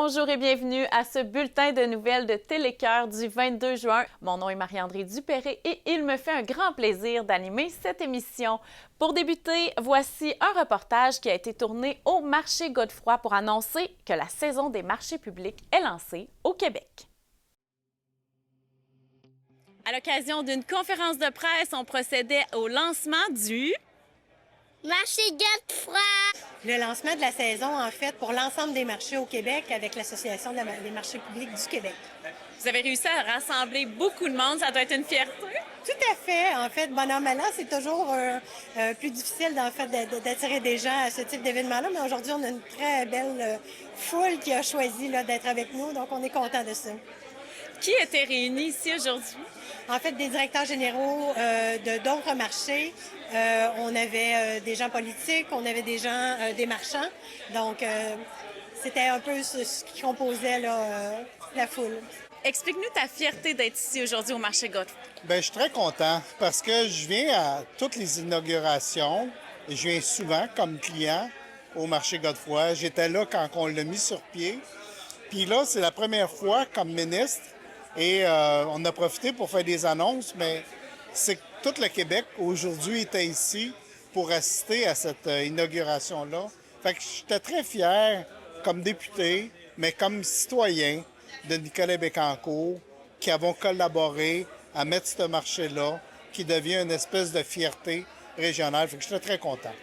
Bonjour et bienvenue à ce bulletin de nouvelles de Télécœur du 22 juin. Mon nom est Marie-André Dupéré et il me fait un grand plaisir d'animer cette émission. Pour débuter, voici un reportage qui a été tourné au marché Godefroy pour annoncer que la saison des marchés publics est lancée au Québec. À l'occasion d'une conférence de presse, on procédait au lancement du Marché Godefroy! Le lancement de la saison, en fait, pour l'ensemble des marchés au Québec avec l'Association des marchés publics du Québec. Vous avez réussi à rassembler beaucoup de monde, ça doit être une fierté? Tout à fait. En fait, bon an, mal an, c'est toujours plus difficile, en fait, d'attirer des gens à ce type d'événement-là. Mais aujourd'hui, on a une très belle foule qui a choisi d'être avec nous, donc on est content de ça. Qui était réuni ici aujourd'hui? En fait, des directeurs généraux de d'autres marchés. On avait des gens politiques, on avait des gens, des marchands. Donc, c'était un peu ce qui composait la foule. Explique-nous ta fierté d'être ici aujourd'hui au marché Godefroy. Bien, je suis très content parce que je viens à toutes les inaugurations. Je viens souvent comme client au marché Godefroy. J'étais là quand on l'a mis sur pied. Puis là, c'est la première fois comme ministre et on a profité pour faire des annonces, mais c'est que tout le Québec aujourd'hui était ici pour assister à cette inauguration-là. Fait que j'étais très fier comme député, mais comme citoyen de Nicolet-Bécancour, qui avons collaboré à mettre ce marché-là, qui devient une espèce de fierté régionale. Fait que j'étais très content.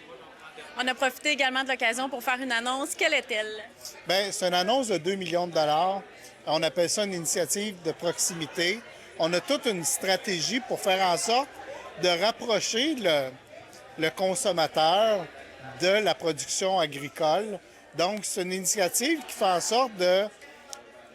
On a profité également de l'occasion pour faire une annonce. Quelle est-elle? Bien, c'est une annonce de 2 millions de dollars. On appelle ça une initiative de proximité. On a toute une stratégie pour faire en sorte de rapprocher le consommateur de la production agricole. Donc, c'est une initiative qui fait en sorte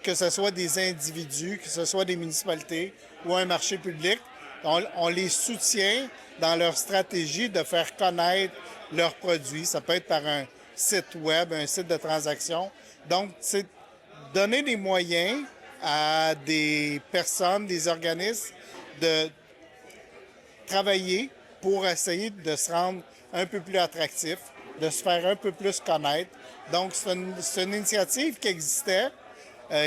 que ce soit des individus, que ce soit des municipalités ou un marché public, on les soutient dans leur stratégie de faire connaître leurs produits. Ça peut être par un site web, un site de transaction. Donc, c'est donner des moyens à des personnes, des organismes de travailler pour essayer de se rendre un peu plus attractif, de se faire un peu plus connaître. Donc, c'est une initiative qui existait,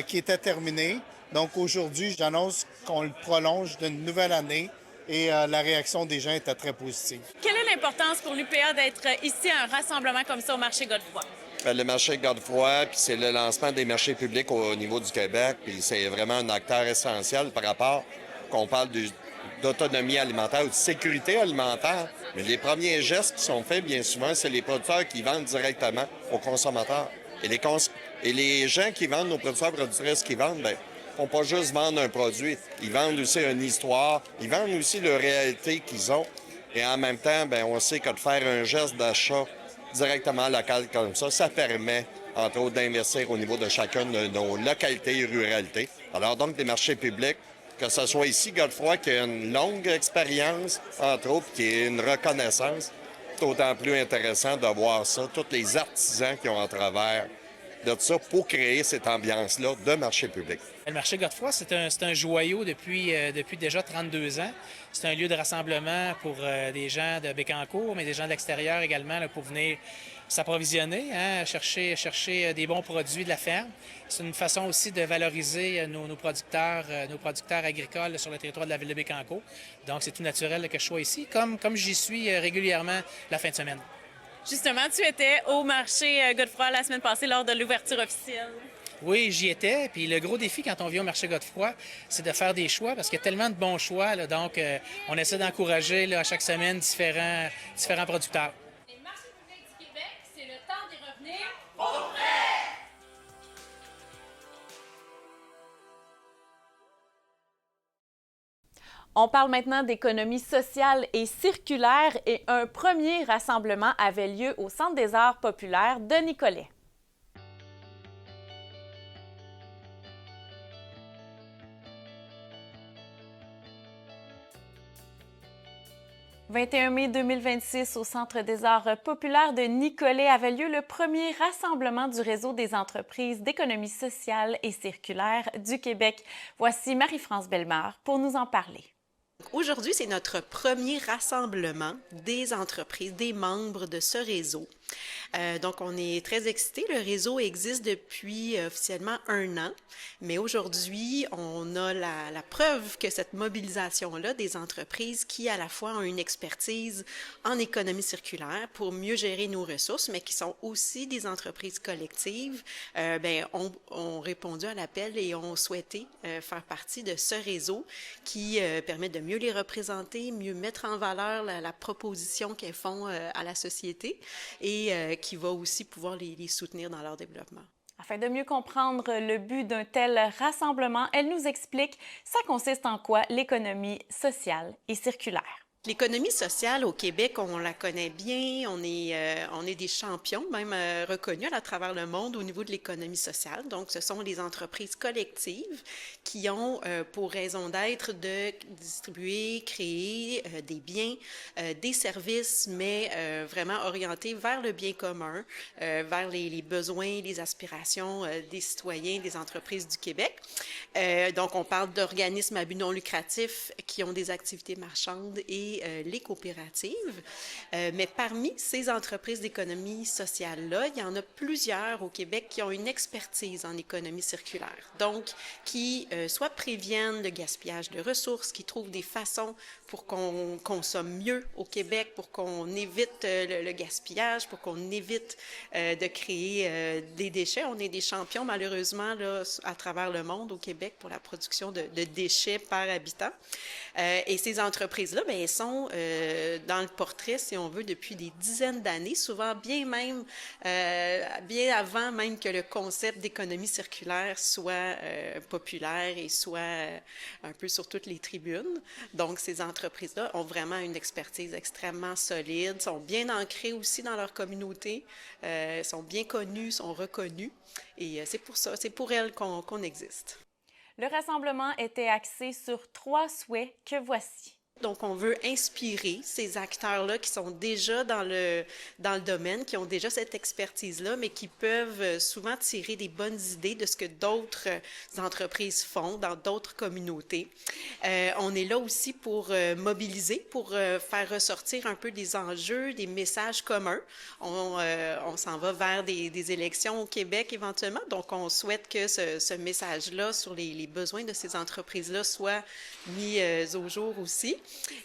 qui était terminée. Donc, aujourd'hui, j'annonce qu'on le prolonge d'une nouvelle année et la réaction des gens était très positive. Quelle est l'importance pour l'UPA d'être ici à un rassemblement comme ça au marché Godefroy? Le marché Godefroy, puis c'est le lancement des marchés publics au niveau du Québec, puis c'est vraiment un acteur essentiel par rapport qu'on parle d'autonomie alimentaire ou de sécurité alimentaire. Mais les premiers gestes qui sont faits, bien souvent, c'est les producteurs qui vendent directement aux consommateurs. Et les gens qui vendent, nos producteurs productrices qui vendent, bien, ne font pas juste vendre un produit. Ils vendent aussi une histoire, ils vendent aussi la réalité qu'ils ont. Et en même temps, bien, on sait que de faire un geste d'achat directement local comme ça permet, entre autres, d'investir au niveau de chacune de nos localités et ruralités. Alors donc, des marchés publics, que ce soit ici, Godefroy, qui a une longue expérience, entre autres, qui a une reconnaissance, c'est d'autant plus intéressant de voir ça, tous les artisans qui ont en travers de ça pour créer cette ambiance-là de marché public. Le marché Godefroy, c'est un joyau depuis déjà 32 ans. C'est un lieu de rassemblement pour des gens de Bécancour, mais des gens de l'extérieur également là, pour venir s'approvisionner, chercher des bons produits de la ferme. C'est une façon aussi de valoriser nos producteurs agricoles sur le territoire de la ville de Bécancour. Donc, c'est tout naturel que je sois ici, comme j'y suis régulièrement la fin de semaine. Justement, tu étais au marché Godefroy la semaine passée lors de l'ouverture officielle. Oui, j'y étais. Puis le gros défi quand on vient au marché Godefroy, c'est de faire des choix parce qu'il y a tellement de bons choix. Là, donc, on essaie d'encourager à chaque semaine différents producteurs. Les marchés publics du Québec, c'est le temps d'y revenir. On parle maintenant d'économie sociale et circulaire et un premier rassemblement avait lieu au Centre des arts populaires de Nicolet. Le 21 mai 2026, au Centre des arts populaires de Nicolet avait lieu le premier rassemblement du réseau des entreprises d'économie sociale et circulaire du Québec. Voici Marie-France Bellemare pour nous en parler. Aujourd'hui, c'est notre premier rassemblement des entreprises, des membres de ce réseau. Donc, on est très excités. Le réseau existe depuis officiellement 1 an, mais aujourd'hui, on a la preuve que cette mobilisation-là des entreprises qui, à la fois, ont une expertise en économie circulaire pour mieux gérer nos ressources, mais qui sont aussi des entreprises collectives, ont répondu à l'appel et ont souhaité faire partie de ce réseau qui permet de mieux les représenter, mieux mettre en valeur la proposition qu'elles font à la société et qui va aussi pouvoir les soutenir dans leur développement. Afin de mieux comprendre le but d'un tel rassemblement, elle nous explique ça consiste en quoi l'économie sociale et circulaire. L'économie sociale au Québec, on la connaît bien, on est des champions, même reconnus à travers le monde au niveau de l'économie sociale. Donc, ce sont les entreprises collectives qui ont pour raison d'être de distribuer, créer des biens, des services, mais vraiment orientés vers le bien commun, vers les besoins, les aspirations des citoyens, des entreprises du Québec. Donc, on parle d'organismes à but non lucratif qui ont des activités marchandes et les coopératives. Mais parmi ces entreprises d'économie sociale-là, il y en a plusieurs au Québec qui ont une expertise en économie circulaire. Donc, qui soit préviennent le gaspillage de ressources, qui trouvent des façons pour qu'on consomme mieux au Québec, pour qu'on évite le gaspillage, pour qu'on évite de créer des déchets. On est des champions, malheureusement, là, à travers le monde, au Québec, pour la production de déchets par habitant. Et ces entreprises-là, bien, elles sont dans le portrait, si on veut, depuis des dizaines d'années, souvent bien avant même que le concept d'économie circulaire soit populaire et soit un peu sur toutes les tribunes. Donc, ces entreprises-là ont vraiment une expertise extrêmement solide, sont bien ancrées aussi dans leur communauté, sont bien connues, sont reconnues. Et c'est pour ça, c'est pour elles qu'on existe. Le rassemblement était axé sur 3 souhaits que voici. Donc, on veut inspirer ces acteurs-là qui sont déjà dans le domaine, qui ont déjà cette expertise-là, mais qui peuvent souvent tirer des bonnes idées de ce que d'autres entreprises font dans d'autres communautés. On est là aussi pour mobiliser, pour faire ressortir un peu des enjeux, des messages communs. On s'en va vers des élections au Québec éventuellement, donc on souhaite que ce message-là sur les besoins de ces entreprises-là soit mis au jour aussi.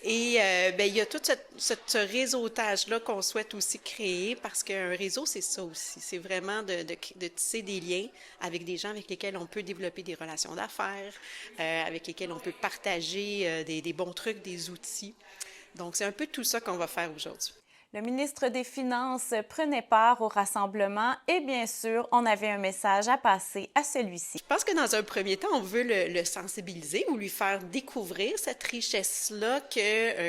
Et il y a tout ce réseautage-là qu'on souhaite aussi créer parce qu'un réseau, c'est ça aussi. C'est vraiment de tisser des liens avec des gens avec lesquels on peut développer des relations d'affaires, avec lesquels on peut partager des bons trucs, des outils. Donc, c'est un peu tout ça qu'on va faire aujourd'hui. Le ministre des Finances prenait part au rassemblement et bien sûr, on avait un message à passer à celui-ci. Je pense que dans un premier temps, on veut le sensibiliser ou lui faire découvrir cette richesse-là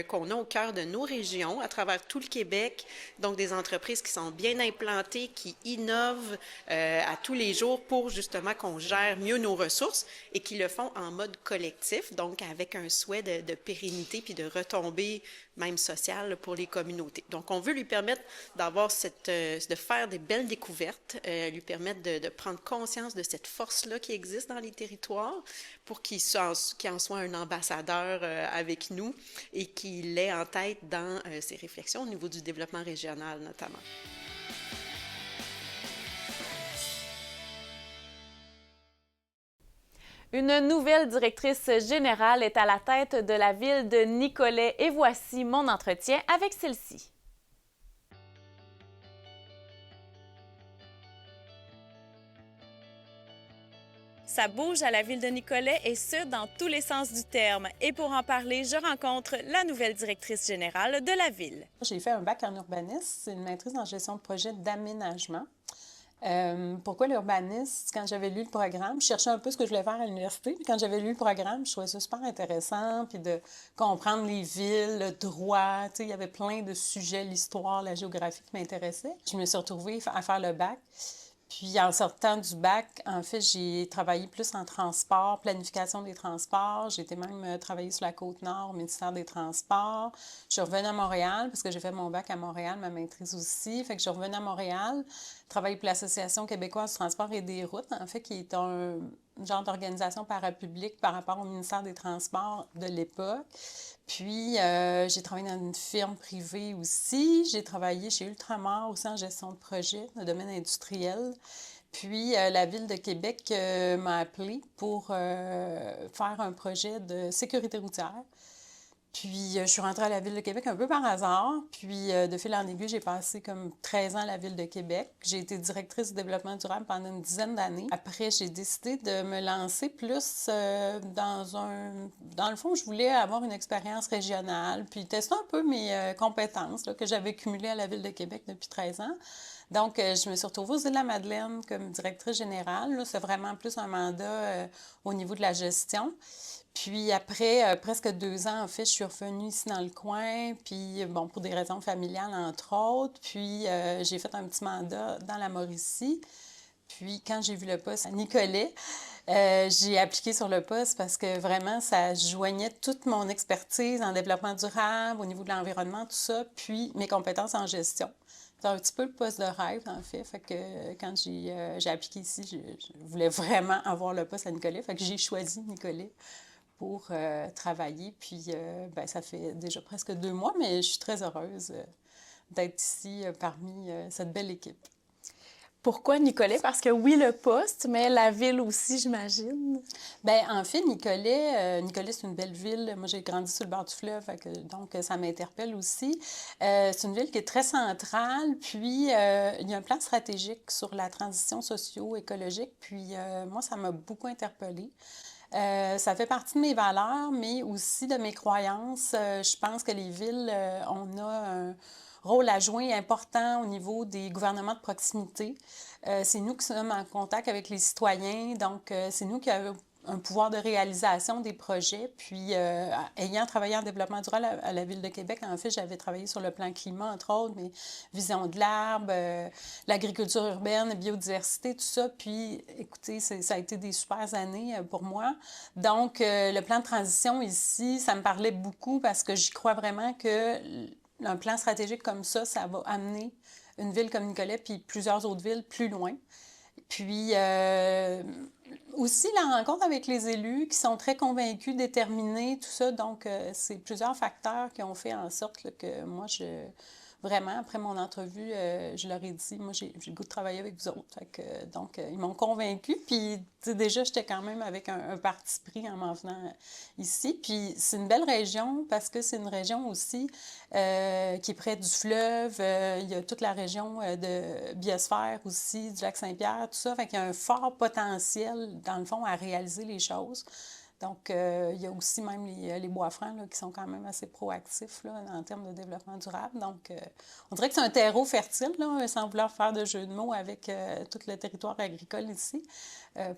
qu'on a au cœur de nos régions, à travers tout le Québec. Donc, des entreprises qui sont bien implantées, qui innovent à tous les jours pour justement qu'on gère mieux nos ressources et qui le font en mode collectif, donc avec un souhait de pérennité puis de retombées même sociales pour les communautés. Donc, on veut lui permettre de faire des belles découvertes, lui permettre de prendre conscience de cette force-là qui existe dans les territoires pour qu'il en soit un ambassadeur avec nous et qu'il l'ait en tête dans ses réflexions au niveau du développement régional notamment. Une nouvelle directrice générale est à la tête de la ville de Nicolet et voici mon entretien avec celle-ci. Ça bouge à la ville de Nicolet et ce, dans tous les sens du terme. Et pour en parler, je rencontre la nouvelle directrice générale de la ville. J'ai fait un bac en urbanisme, c'est une maîtrise en gestion de projet d'aménagement. Pourquoi l'urbanisme? Quand j'avais lu le programme, je cherchais un peu ce que je voulais faire à l'université, puis quand j'avais lu le programme, je trouvais ça super intéressant, puis de comprendre les villes, le droit, tu sais, il y avait plein de sujets, l'histoire, la géographie qui m'intéressaient. Je me suis retrouvée à faire le bac. Puis, en sortant du bac, en fait, j'ai travaillé plus en transport, planification des transports. J'ai été même travailler sur la Côte-Nord au ministère des Transports. Je suis revenue à Montréal parce que j'ai fait mon bac à Montréal, ma maîtrise aussi. Fait que je suis revenue à Montréal, travailler pour l'Association québécoise du transport et des routes, en fait, qui est genre d'organisation parapublique par rapport au ministère des Transports de l'époque. Puis, j'ai travaillé dans une firme privée aussi. J'ai travaillé chez Ultramar aussi en gestion de projet, dans le domaine industriel. Puis, la Ville de Québec m'a appelée pour faire un projet de sécurité routière. Puis, je suis rentrée à la Ville de Québec un peu par hasard. Puis, de fil en aiguille, j'ai passé comme 13 ans à la Ville de Québec. J'ai été directrice du développement durable pendant une dizaine d'années. Après, j'ai décidé de me lancer plus dans le fond, je voulais avoir une expérience régionale, puis tester un peu mes compétences là, que j'avais cumulées à la Ville de Québec depuis 13 ans. Donc, je me suis retrouvée aux Îles-de-la-Madeleine comme directrice générale. Là, c'est vraiment plus un mandat au niveau de la gestion. Puis après presque 2 ans, en fait, je suis revenue ici dans le coin, puis bon, pour des raisons familiales, entre autres. Puis j'ai fait un petit mandat dans la Mauricie. Puis quand j'ai vu le poste à Nicolet, j'ai appliqué sur le poste parce que vraiment, ça joignait toute mon expertise en développement durable, au niveau de l'environnement, tout ça, puis mes compétences en gestion. C'est un petit peu le poste de rêve, en fait. Fait que quand j'ai appliqué ici, je voulais vraiment avoir le poste à Nicolet. Fait que j'ai choisi Nicolet pour travailler. Puis, ça fait déjà presque 2 mois, mais je suis très heureuse d'être ici parmi cette belle équipe. Pourquoi Nicolet? Parce que oui, le poste, mais la ville aussi, j'imagine. Bien, en fait, Nicolet, c'est une belle ville. Moi, j'ai grandi sur le bord du fleuve, donc ça m'interpelle aussi. C'est une ville qui est très centrale, puis il y a un plan stratégique sur la transition socio-écologique, puis moi, ça m'a beaucoup interpellée. Ça fait partie de mes valeurs, mais aussi de mes croyances. Je pense que les villes, on a un rôle à jouer important au niveau des gouvernements de proximité. C'est nous qui sommes en contact avec les citoyens, donc c'est nous qui avons un pouvoir de réalisation des projets. Puis, ayant travaillé en développement durable à la Ville de Québec, en fait, j'avais travaillé sur le plan climat, entre autres, mais vision de l'arbre, l'agriculture urbaine, la biodiversité, tout ça. Puis, écoutez, ça a été des super années pour moi. Donc, le plan de transition ici, ça me parlait beaucoup parce que j'y crois vraiment que un plan stratégique comme ça va amener une ville comme Nicolet puis plusieurs autres villes plus loin. Puis aussi la rencontre avec les élus qui sont très convaincus, déterminés, tout ça. Donc, c'est plusieurs facteurs qui ont fait en sorte là, que moi, vraiment, après mon entrevue, je leur ai dit, moi, j'ai le goût de travailler avec vous autres. Donc, ils m'ont convaincue. Puis, déjà, j'étais quand même avec un parti pris en m'en venant ici. Puis, c'est une belle région parce que c'est une région aussi qui est près du fleuve. Il y a toute la région de biosphère aussi, du lac Saint-Pierre, tout ça. Fait qu'il y a un fort potentiel, dans le fond, à réaliser les choses. Donc, il y a aussi même les Bois-Francs là, qui sont quand même assez proactifs là, en termes de développement durable. Donc, on dirait que c'est un terreau fertile, là, sans vouloir faire de jeu de mots avec tout le territoire agricole ici,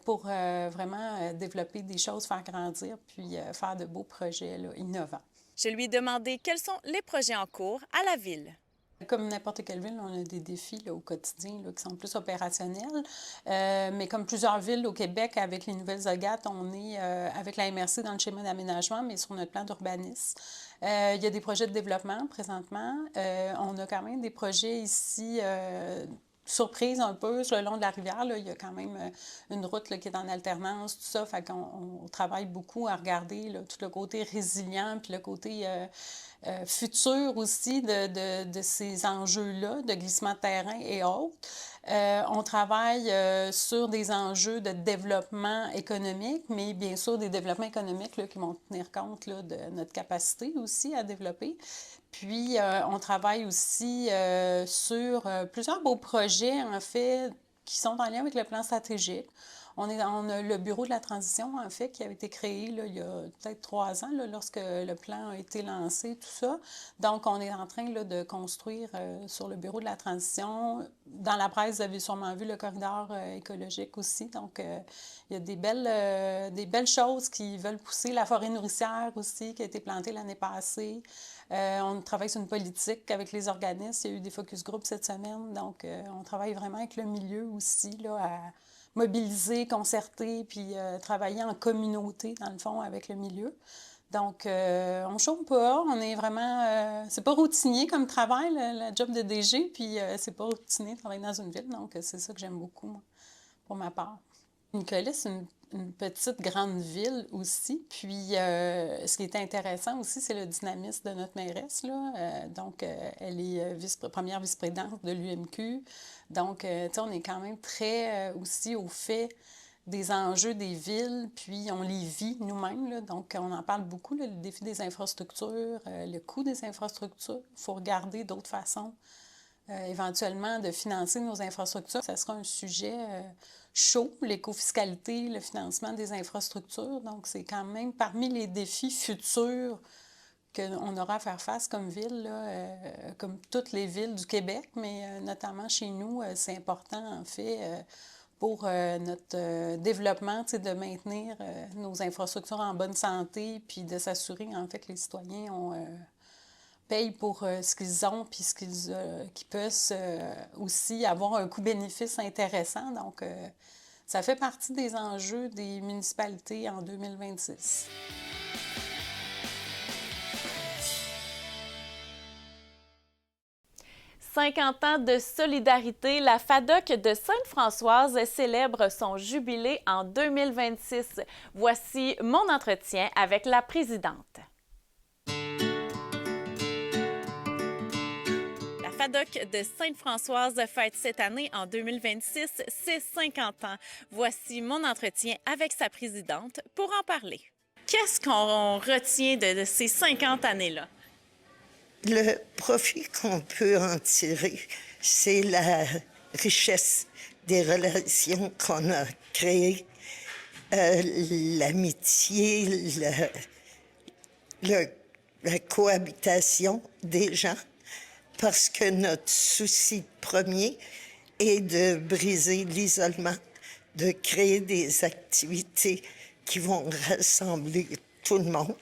pour vraiment développer des choses, faire grandir, puis faire de beaux projets là, innovants. Je lui ai demandé quels sont les projets en cours à la ville. Comme n'importe quelle ville, on a des défis là, au quotidien là, qui sont plus opérationnels. Mais comme plusieurs villes au Québec, avec les nouvelles OGAT, on est avec la MRC dans le schéma d'aménagement, mais sur notre plan d'urbanisme. Il y a des projets de développement présentement. On a quand même des projets ici surprise un peu sur le long de la rivière. Là, il y a quand même une route là, qui est en alternance, tout ça. Fait qu'on travaille beaucoup à regarder là, tout le côté résilient puis le côté futur aussi de ces enjeux-là, de glissement de terrain et autres. On travaille sur des enjeux de développement économique, mais bien sûr des développements économiques là, qui vont tenir compte là, de notre capacité aussi à développer. Puis, on travaille aussi sur plusieurs beaux projets, en fait, qui sont en lien avec le plan stratégique. On a le Bureau de la transition, en fait, qui a été créé là, il y a peut-être 3 ans, là, lorsque le plan a été lancé, tout ça. Donc, on est en train là, de construire sur le Bureau de la transition. Dans la presse, vous avez sûrement vu le corridor écologique aussi. Donc, il y a des belles choses qui veulent pousser. La forêt nourricière aussi, qui a été plantée l'année passée. On travaille sur une politique avec les organismes. Il y a eu des focus group cette semaine. Donc, on travaille vraiment avec le milieu aussi, là, à mobiliser, concerter, puis travailler en communauté, dans le fond, avec le milieu. Donc, on ne chôme pas, on est vraiment... c'est pas routinier comme travail, le job de DG, puis c'est pas routinier de travailler dans une ville. Donc, c'est ça que j'aime beaucoup, moi, pour ma part. Nicolet, c'est une petite grande ville aussi. Puis, ce qui est intéressant aussi, c'est le dynamisme de notre mairesse, là. Donc, elle est première vice-présidente de l'UMQ. Donc, tu sais, on est quand même très aussi au fait des enjeux des villes, puis on les vit nous-mêmes, là. Donc, on en parle beaucoup, là, le défi des infrastructures, le coût des infrastructures. Il faut regarder d'autres façons, éventuellement, de financer nos infrastructures. Ça sera un sujet chaud, l'écofiscalité, le financement des infrastructures. Donc, c'est quand même parmi les défis futurs qu'on aura à faire face comme ville, là, comme toutes les villes du Québec, mais notamment chez nous, c'est important, en fait, pour notre développement, de maintenir nos infrastructures en bonne santé, puis de s'assurer, en fait, que les citoyens payent pour ce qu'ils ont, puis qu'ils peuvent aussi avoir un coût-bénéfice intéressant. Donc, ça fait partie des enjeux des municipalités en 2026. « 50 ans de solidarité, la FADOC de Sainte-Françoise célèbre son jubilé en 2026. Voici mon entretien avec la présidente. La FADOC de Sainte-Françoise fête cette année, en 2026, ses 50 ans. Voici mon entretien avec sa présidente pour en parler. Qu'est-ce qu'on retient de ces 50 années-là? Le profit qu'on peut en tirer, c'est la richesse des relations qu'on a créées, l'amitié, la cohabitation des gens, parce que notre souci premier est de briser l'isolement, de créer des activités qui vont rassembler tout le monde.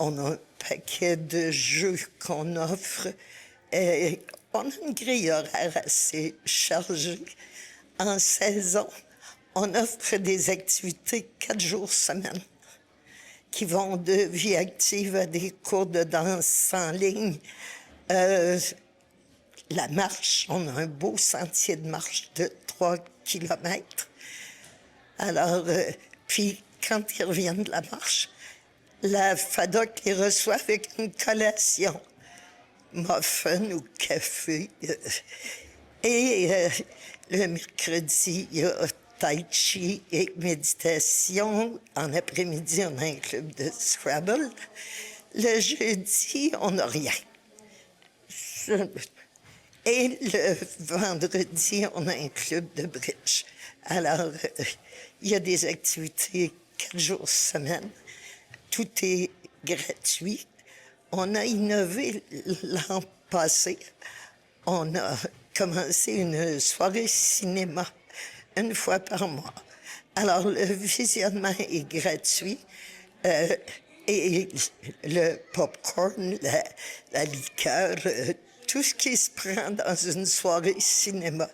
On a un paquet de jeux qu'on offre. Et on a une grille horaire assez chargée. En saison, on offre des activités 4 jours semaine qui vont de vie active à des cours de danse en ligne. La marche, on a un beau sentier de marche de 3 kilomètres. Alors, puis quand ils reviennent de la marche, la FADOC les reçoit avec une collation, muffin ou café. Et le mercredi, il y a tai chi et méditation. En après-midi, on a un club de Scrabble. Le jeudi, on n'a rien. Et le vendredi, on a un club de bridge. Alors, il y a des activités 4 jours semaine. Tout est gratuit. On a innové l'an passé. On a commencé une soirée cinéma une fois par mois. Alors, le visionnement est gratuit. Et le popcorn, la liqueur, tout ce qui se prend dans une soirée cinéma.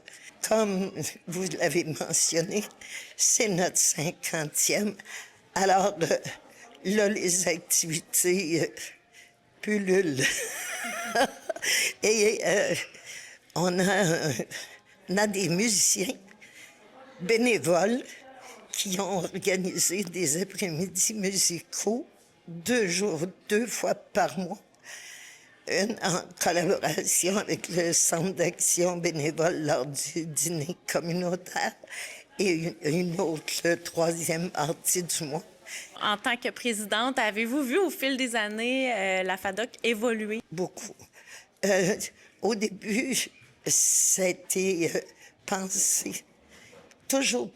Comme vous l'avez mentionné, c'est notre 50e. Alors, là, les activités pullulent. Et on a des musiciens bénévoles qui ont organisé des après-midi musicaux 2 fois par mois. Une en collaboration avec le Centre d'action bénévole lors du dîner communautaire et une autre le 3e mardi du mois. En tant que présidente, avez-vous vu au fil des années la FADOC évoluer? Beaucoup. Au début, c'était pensé toujours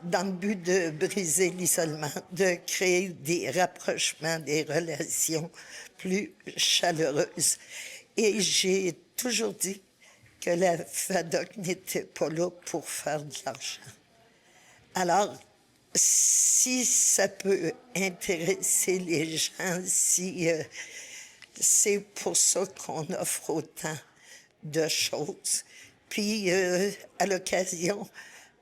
dans le but de briser l'isolement, de créer des rapprochements, des relations plus chaleureuses. Et j'ai toujours dit que la FADOC n'était pas là pour faire de l'argent. Alors, si ça peut intéresser les gens, si c'est pour ça qu'on offre autant de choses. Puis, à l'occasion,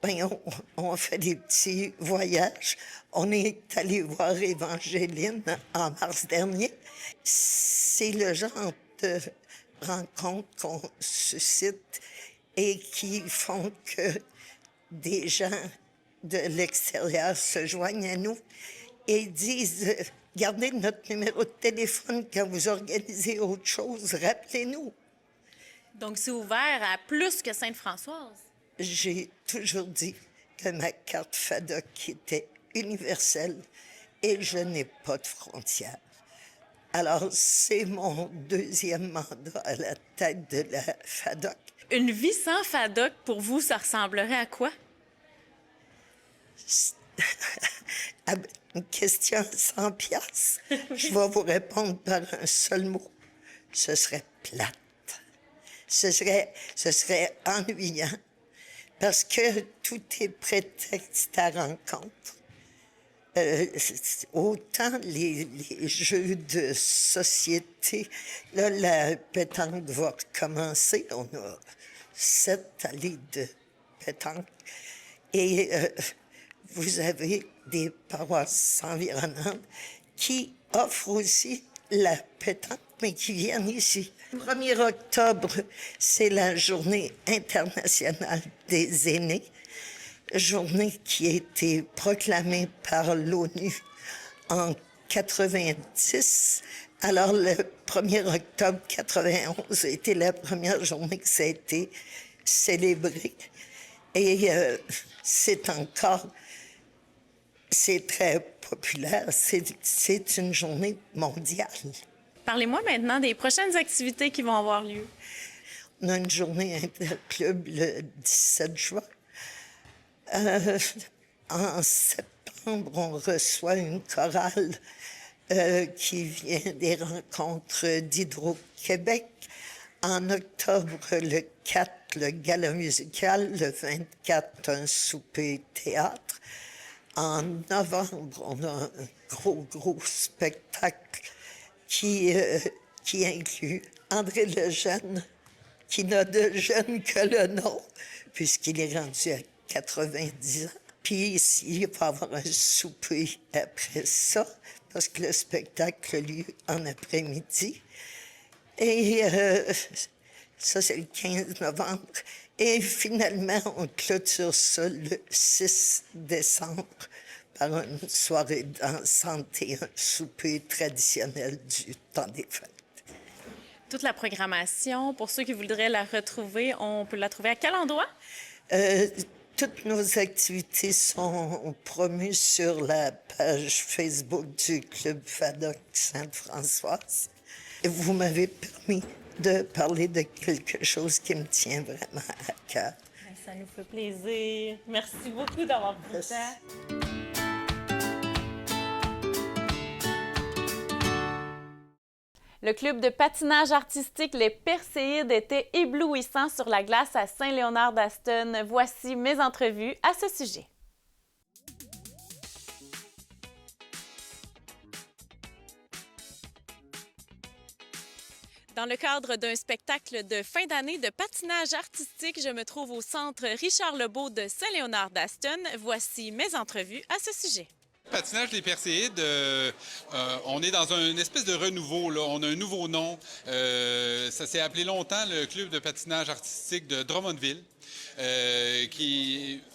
ben, on fait des petits voyages. On est allé voir Évangeline en mars dernier. C'est le genre de rencontres qu'on suscite et qui font que des gens de l'extérieur se joignent à nous et disent gardez notre numéro de téléphone quand vous organisez autre chose, rappelez-nous. Donc, c'est ouvert à plus que Sainte-Françoise. J'ai toujours dit que ma carte FADOC était universelle et je n'ai pas de frontières. Alors, c'est mon deuxième mandat à la tête de la FADOC. Une vie sans FADOC, pour vous, ça ressemblerait à quoi? Une question à 100 piastres. Je vais vous répondre par un seul mot. Ce serait plate. Ce serait ennuyant parce que tout est prétexte à rencontre. Autant les jeux de société, là, la pétanque va recommencer. On a 7 allées de pétanque. Et vous avez des paroisses environnantes qui offrent aussi la pétanque, mais qui viennent ici. Le 1er octobre, c'est la journée internationale des aînés, journée qui a été proclamée par l'ONU en 90. Alors, le 1er octobre 91 a été la première journée que ça a été célébré. Et c'est très populaire. C'est une journée mondiale. Parlez-moi maintenant des prochaines activités qui vont avoir lieu. On a une journée interclub le 17 juin. En septembre, on reçoit une chorale qui vient des rencontres d'Hydro-Québec. En octobre, le 4, le gala musical. Le 24, un souper théâtre. En novembre, on a un gros spectacle qui inclut André Lejeune, qui n'a de jeune que le nom, puisqu'il est rendu à 90 ans. Puis il va y avoir un souper après ça, parce que le spectacle a lieu en après-midi. Et ça, c'est le 15 novembre. Et finalement, on clôture ça le 6 décembre par une soirée dansante et un souper traditionnel du temps des fêtes. Toute la programmation, pour ceux qui voudraient la retrouver, on peut la trouver à quel endroit? Toutes nos activités sont promues sur la page Facebook du Club FADOC Sainte-Françoise. Et vous m'avez permis de parler de quelque chose qui me tient vraiment à cœur. Ça nous fait plaisir. Merci beaucoup d'avoir pris le temps. Le club de patinage artistique Les Perséides était éblouissant sur la glace à Saint-Léonard-d'Aston. Voici mes entrevues à ce sujet. Dans le cadre d'un spectacle de fin d'année de patinage artistique, je me trouve au centre Richard Lebeau de Saint-Léonard-d'Aston. Voici mes entrevues à ce sujet. Patinage Les Perséides, on est dans une espèce de renouveau, là. On a un nouveau nom. Ça s'est appelé longtemps le Club de patinage artistique de Drummondville,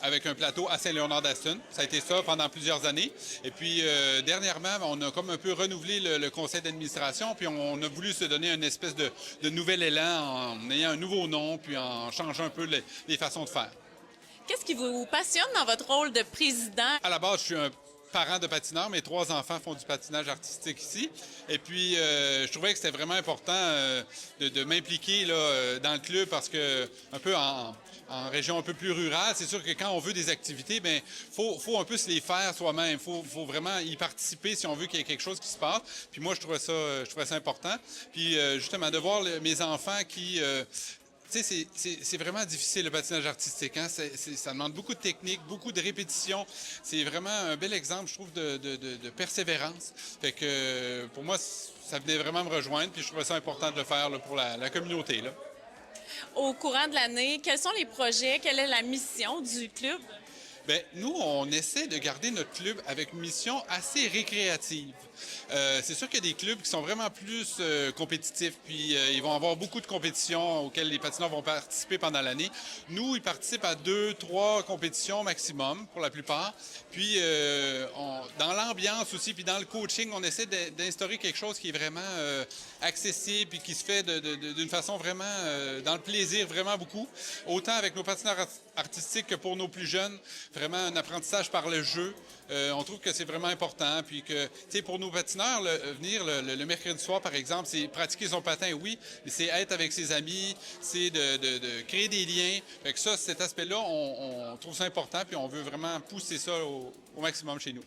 avec un plateau à Saint-Léonard-d'Aston. Ça a été ça pendant plusieurs années. Et puis, dernièrement, on a comme un peu renouvelé le conseil d'administration, puis on a voulu se donner une espèce de nouvel élan en ayant un nouveau nom, puis en changeant un peu les façons de faire. Qu'est-ce qui vous passionne dans votre rôle de président? À la base, je suis un parent de patineurs. Mes 3 enfants font du patinage artistique ici. Et puis, je trouvais que c'était vraiment important de m'impliquer là, dans le club parce que, un peu en région un peu plus rurale, c'est sûr que quand on veut des activités, bien, faut un peu se les faire soi-même. Faut vraiment y participer si on veut qu'il y ait quelque chose qui se passe. Puis moi, je trouvais ça important. Puis, justement, de voir mes enfants qui... tu sais, c'est vraiment difficile le patinage artistique. Hein? Ça demande beaucoup de technique, beaucoup de répétition. C'est vraiment un bel exemple, je trouve, de persévérance. Fait que pour moi, ça venait vraiment me rejoindre. Puis je trouvais ça important de le faire là, pour la communauté. Là. Au courant de l'année, quels sont les projets? Quelle est la mission du club? Bien, nous, on essaie de garder notre club avec une mission assez récréative. C'est sûr qu'il y a des clubs qui sont vraiment plus compétitifs, puis ils vont avoir beaucoup de compétitions auxquelles les patineurs vont participer pendant l'année. Nous, ils participent à 2, 3 compétitions maximum pour la plupart. Puis dans l'ambiance aussi, puis dans le coaching, on essaie d'instaurer quelque chose qui est vraiment accessible puis qui se fait d'une façon vraiment dans le plaisir vraiment beaucoup. Autant avec nos patineurs artistiques que pour nos plus jeunes, vraiment un apprentissage par le jeu. On trouve que c'est vraiment important. Puis que, tu sais, pour nos patineurs, venir le mercredi soir, par exemple, c'est pratiquer son patin, oui, mais c'est être avec ses amis, c'est de créer des liens. Fait que ça, cet aspect-là, on trouve ça important, puis on veut vraiment pousser ça au maximum chez nous.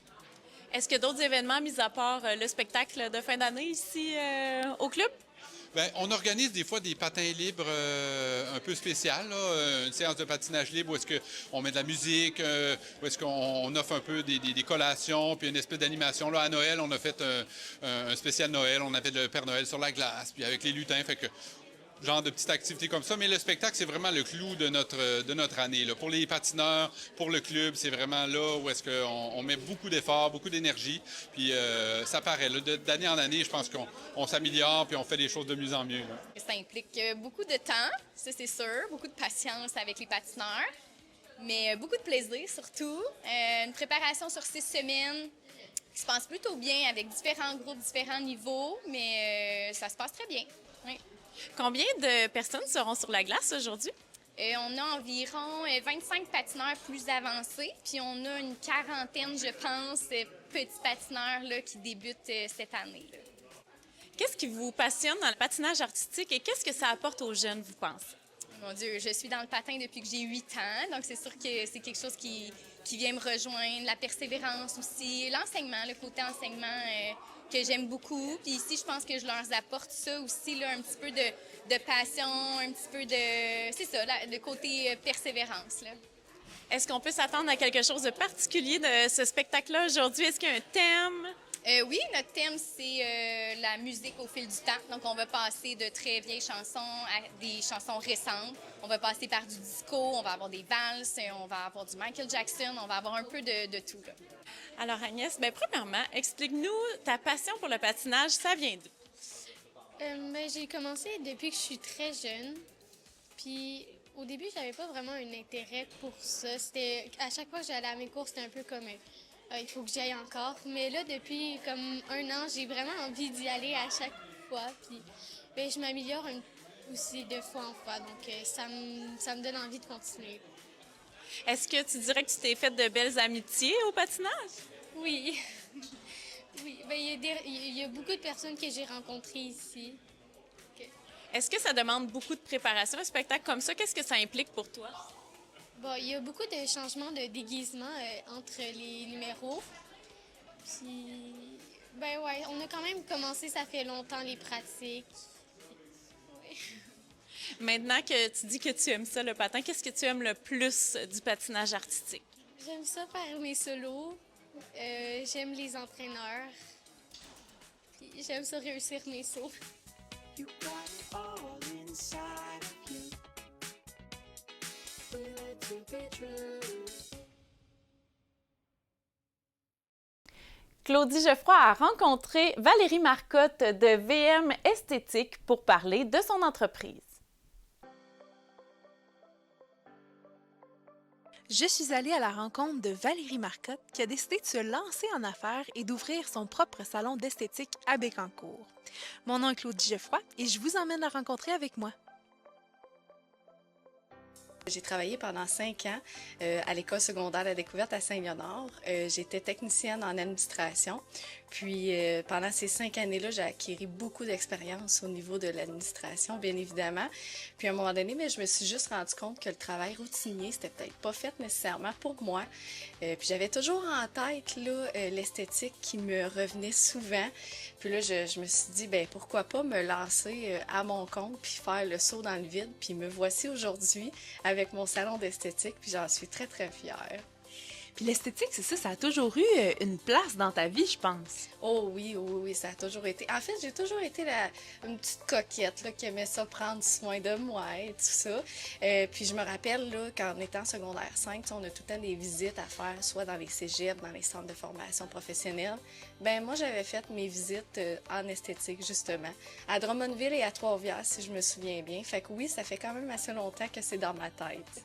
Est-ce qu'il y a d'autres événements, mis à part le spectacle de fin d'année ici au club? Bien, on organise des fois des patins libres un peu spéciales, là, une séance de patinage libre où est-ce qu'on met de la musique, où est-ce qu'on offre un peu des collations, puis une espèce d'animation. Là, à Noël, on a fait un spécial Noël, on avait le Père Noël sur la glace, puis avec les lutins, fait que genre de petites activités comme ça. Mais le spectacle, c'est vraiment le clou de notre année. Là. Pour les patineurs, pour le club, c'est vraiment là où est-ce qu'on met beaucoup d'efforts, beaucoup d'énergie. Puis ça paraît. Là, d'année en année, je pense qu'on s'améliore puis on fait des choses de mieux en mieux. Là. Ça implique beaucoup de temps, ça c'est sûr, beaucoup de patience avec les patineurs, mais beaucoup de plaisir surtout. Une préparation sur 6 semaines qui se passe plutôt bien avec différents groupes, différents niveaux, mais ça se passe très bien. Oui. Combien de personnes seront sur la glace aujourd'hui? On a environ 25 patineurs plus avancés, puis on a une quarantaine, je pense, petits patineurs là, qui débutent cette année. Là. Qu'est-ce qui vous passionne dans le patinage artistique et qu'est-ce que ça apporte aux jeunes, vous pensez? Mon Dieu, je suis dans le patin depuis que j'ai 8 ans, donc c'est sûr que c'est quelque chose qui vient me rejoindre. La persévérance aussi, l'enseignement, le côté enseignement que j'aime beaucoup. Puis ici, je pense que je leur apporte ça aussi, là, un petit peu de passion, un petit peu de... C'est ça, le côté persévérance, là. Est-ce qu'on peut s'attendre à quelque chose de particulier de ce spectacle-là aujourd'hui? Est-ce qu'il y a un thème? Oui, notre thème, c'est la musique au fil du temps. Donc, on va passer de très vieilles chansons à des chansons récentes. On va passer par du disco, on va avoir des valses, on va avoir du Michael Jackson, on va avoir un peu de tout. Là. Alors, Agnès, premièrement, explique-nous ta passion pour le patinage, ça vient d'où? J'ai commencé depuis que je suis très jeune. Puis, au début, j'avais pas vraiment un intérêt pour ça. C'était à chaque fois que j'allais à mes cours, c'était un peu comme... il faut que j'y aille encore. Mais là, depuis comme 1 an, j'ai vraiment envie d'y aller à chaque fois. Puis je m'améliore aussi de fois en fois. Donc, ça me donne envie de continuer. Est-ce que tu dirais que tu t'es fait de belles amitiés au patinage? Oui. Oui. Il y a beaucoup de personnes que j'ai rencontrées ici. Est-ce que ça demande beaucoup de préparation, un spectacle comme ça? Qu'est-ce que ça implique pour toi? Bon, il y a beaucoup de changements de déguisement entre les numéros. Puis, on a quand même commencé, ça fait longtemps, les pratiques. Ouais. Maintenant que tu dis que tu aimes ça, le patin, qu'est-ce que tu aimes le plus du patinage artistique? J'aime ça faire mes solos. J'aime les entraîneurs. Puis, j'aime ça réussir mes sauts. You got all inside of you. Claudie Geoffroy a rencontré Valérie Marcotte de VM Esthétique pour parler de son entreprise. Je suis allée à la rencontre de Valérie Marcotte qui a décidé de se lancer en affaires et d'ouvrir son propre salon d'esthétique à Bécancour. Mon nom est Claudie Geoffroy et je vous emmène la rencontrer avec moi. J'ai travaillé pendant 5 ans à l'école secondaire de la découverte à Saint-Léonard. J'étais technicienne en administration. Puis pendant ces 5 années-là, j'ai acquis beaucoup d'expérience au niveau de l'administration, bien évidemment. Puis à un moment donné, je me suis juste rendu compte que le travail routinier, c'était peut-être pas fait nécessairement pour moi. Puis j'avais toujours en tête l'esthétique qui me revenait souvent. Puis là, je me suis dit, pourquoi pas me lancer à mon compte puis faire le saut dans le vide. Puis me voici aujourd'hui avec mon salon d'esthétique, puis j'en suis très, très fière. Puis l'esthétique, c'est ça, ça a toujours eu une place dans ta vie, je pense. Oh oui, oui, oui, ça a toujours été. En fait, j'ai toujours été une petite coquette là, qui aimait ça prendre soin de moi et tout ça. Puis je me rappelle là, qu'en étant secondaire 5, on a tout le temps des visites à faire, soit dans les cégeps, dans les centres de formation professionnelle. Ben moi, j'avais fait mes visites en esthétique, justement, à Drummondville et à Trois-Rivières, si je me souviens bien. Fait que oui, ça fait quand même assez longtemps que c'est dans ma tête.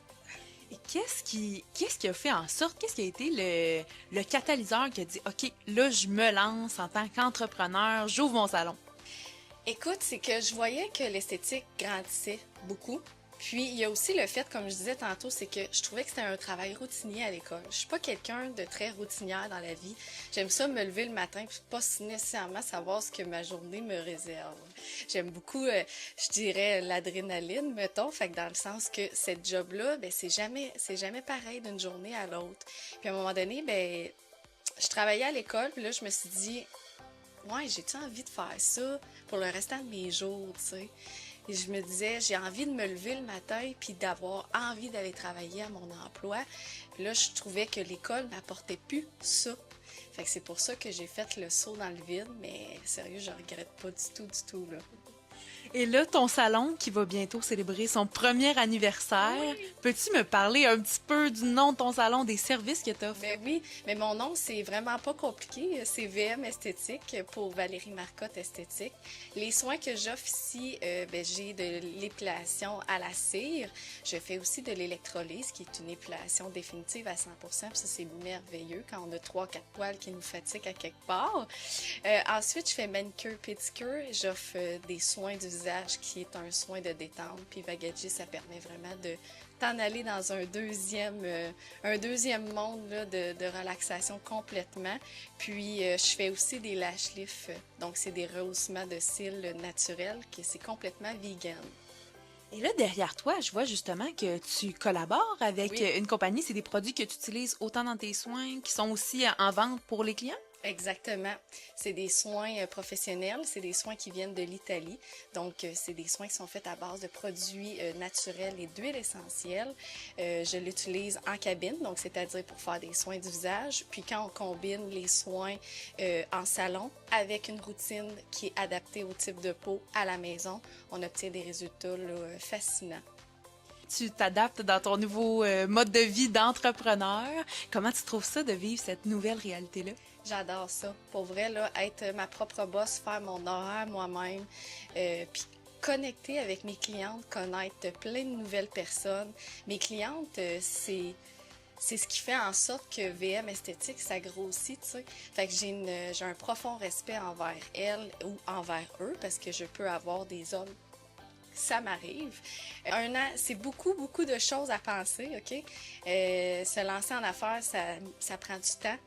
Et qu'est-ce qui a fait en sorte, qu'est-ce qui a été le catalyseur qui a dit, OK, là, je me lance en tant qu'entrepreneur, j'ouvre mon salon? Écoute, c'est que je voyais que l'esthétique grandissait beaucoup. Puis, il y a aussi le fait, comme je disais tantôt, c'est que je trouvais que c'était un travail routinier à l'école. Je suis pas quelqu'un de très routinière dans la vie. J'aime ça me lever le matin puis pas nécessairement savoir ce que ma journée me réserve. J'aime beaucoup, je dirais, l'adrénaline, mettons. Fait que dans le sens que cette job-là, ben c'est jamais pareil d'une journée à l'autre. Puis à un moment donné, ben je travaillais à l'école, puis là, je me suis dit, ouais, j'ai-tu envie de faire ça pour le restant de mes jours, tu sais? Et je me disais, j'ai envie de me lever le matin puis d'avoir envie d'aller travailler à mon emploi. Puis là, je trouvais que l'école m'apportait plus ça. Fait que c'est pour ça que j'ai fait le saut dans le vide, mais sérieux, je regrette pas du tout, là. Et là, ton salon qui va bientôt célébrer son premier anniversaire, peux-tu me parler un petit peu du nom de ton salon, des services que tu offres? Ben oui, mais mon nom, c'est vraiment pas compliqué. C'est VM Esthétique pour Valérie Marcotte Esthétique. Les soins que j'offre ici, j'ai de l'épilation à la cire. Je fais aussi de l'électrolyse, qui est une épilation définitive à 100%. Puis ça, c'est merveilleux quand on a 3-4 poils qui nous fatiguent à quelque part. Ensuite, je fais manicure, pédicure. J'offre des soins du visage, qui est un soin de détente. Puis Vagaji, ça permet vraiment de t'en aller dans un deuxième monde là, de relaxation complètement. Puis je fais aussi des lash lifts, donc c'est des rehaussements de cils naturels, qui c'est complètement vegan. Et là, derrière toi, je vois justement que tu collabores avec une compagnie. C'est des produits que tu utilises autant dans tes soins, qui sont aussi en vente pour les clients? Exactement. C'est des soins professionnels, c'est des soins qui viennent de l'Italie. Donc, c'est des soins qui sont faits à base de produits naturels et d'huiles essentielles. Je l'utilise en cabine, donc c'est-à-dire pour faire des soins du visage. Puis quand on combine les soins en salon avec une routine qui est adaptée au type de peau à la maison, on obtient des résultats là, fascinants. Tu t'adaptes dans ton nouveau mode de vie d'entrepreneur. Comment tu trouves ça de vivre cette nouvelle réalité-là? J'adore ça. Pour vrai, là, être ma propre boss, faire mon horaire moi-même, puis connecter avec mes clientes, connaître plein de nouvelles personnes. Mes clientes, c'est ce qui fait en sorte que VM Esthétique, ça grossit, tu sais. Fait que j'ai un profond respect envers elles ou envers eux, parce que je peux avoir des hommes. Ça m'arrive. Un an, c'est beaucoup de choses à penser, OK? Se lancer en affaires, ça prend du temps,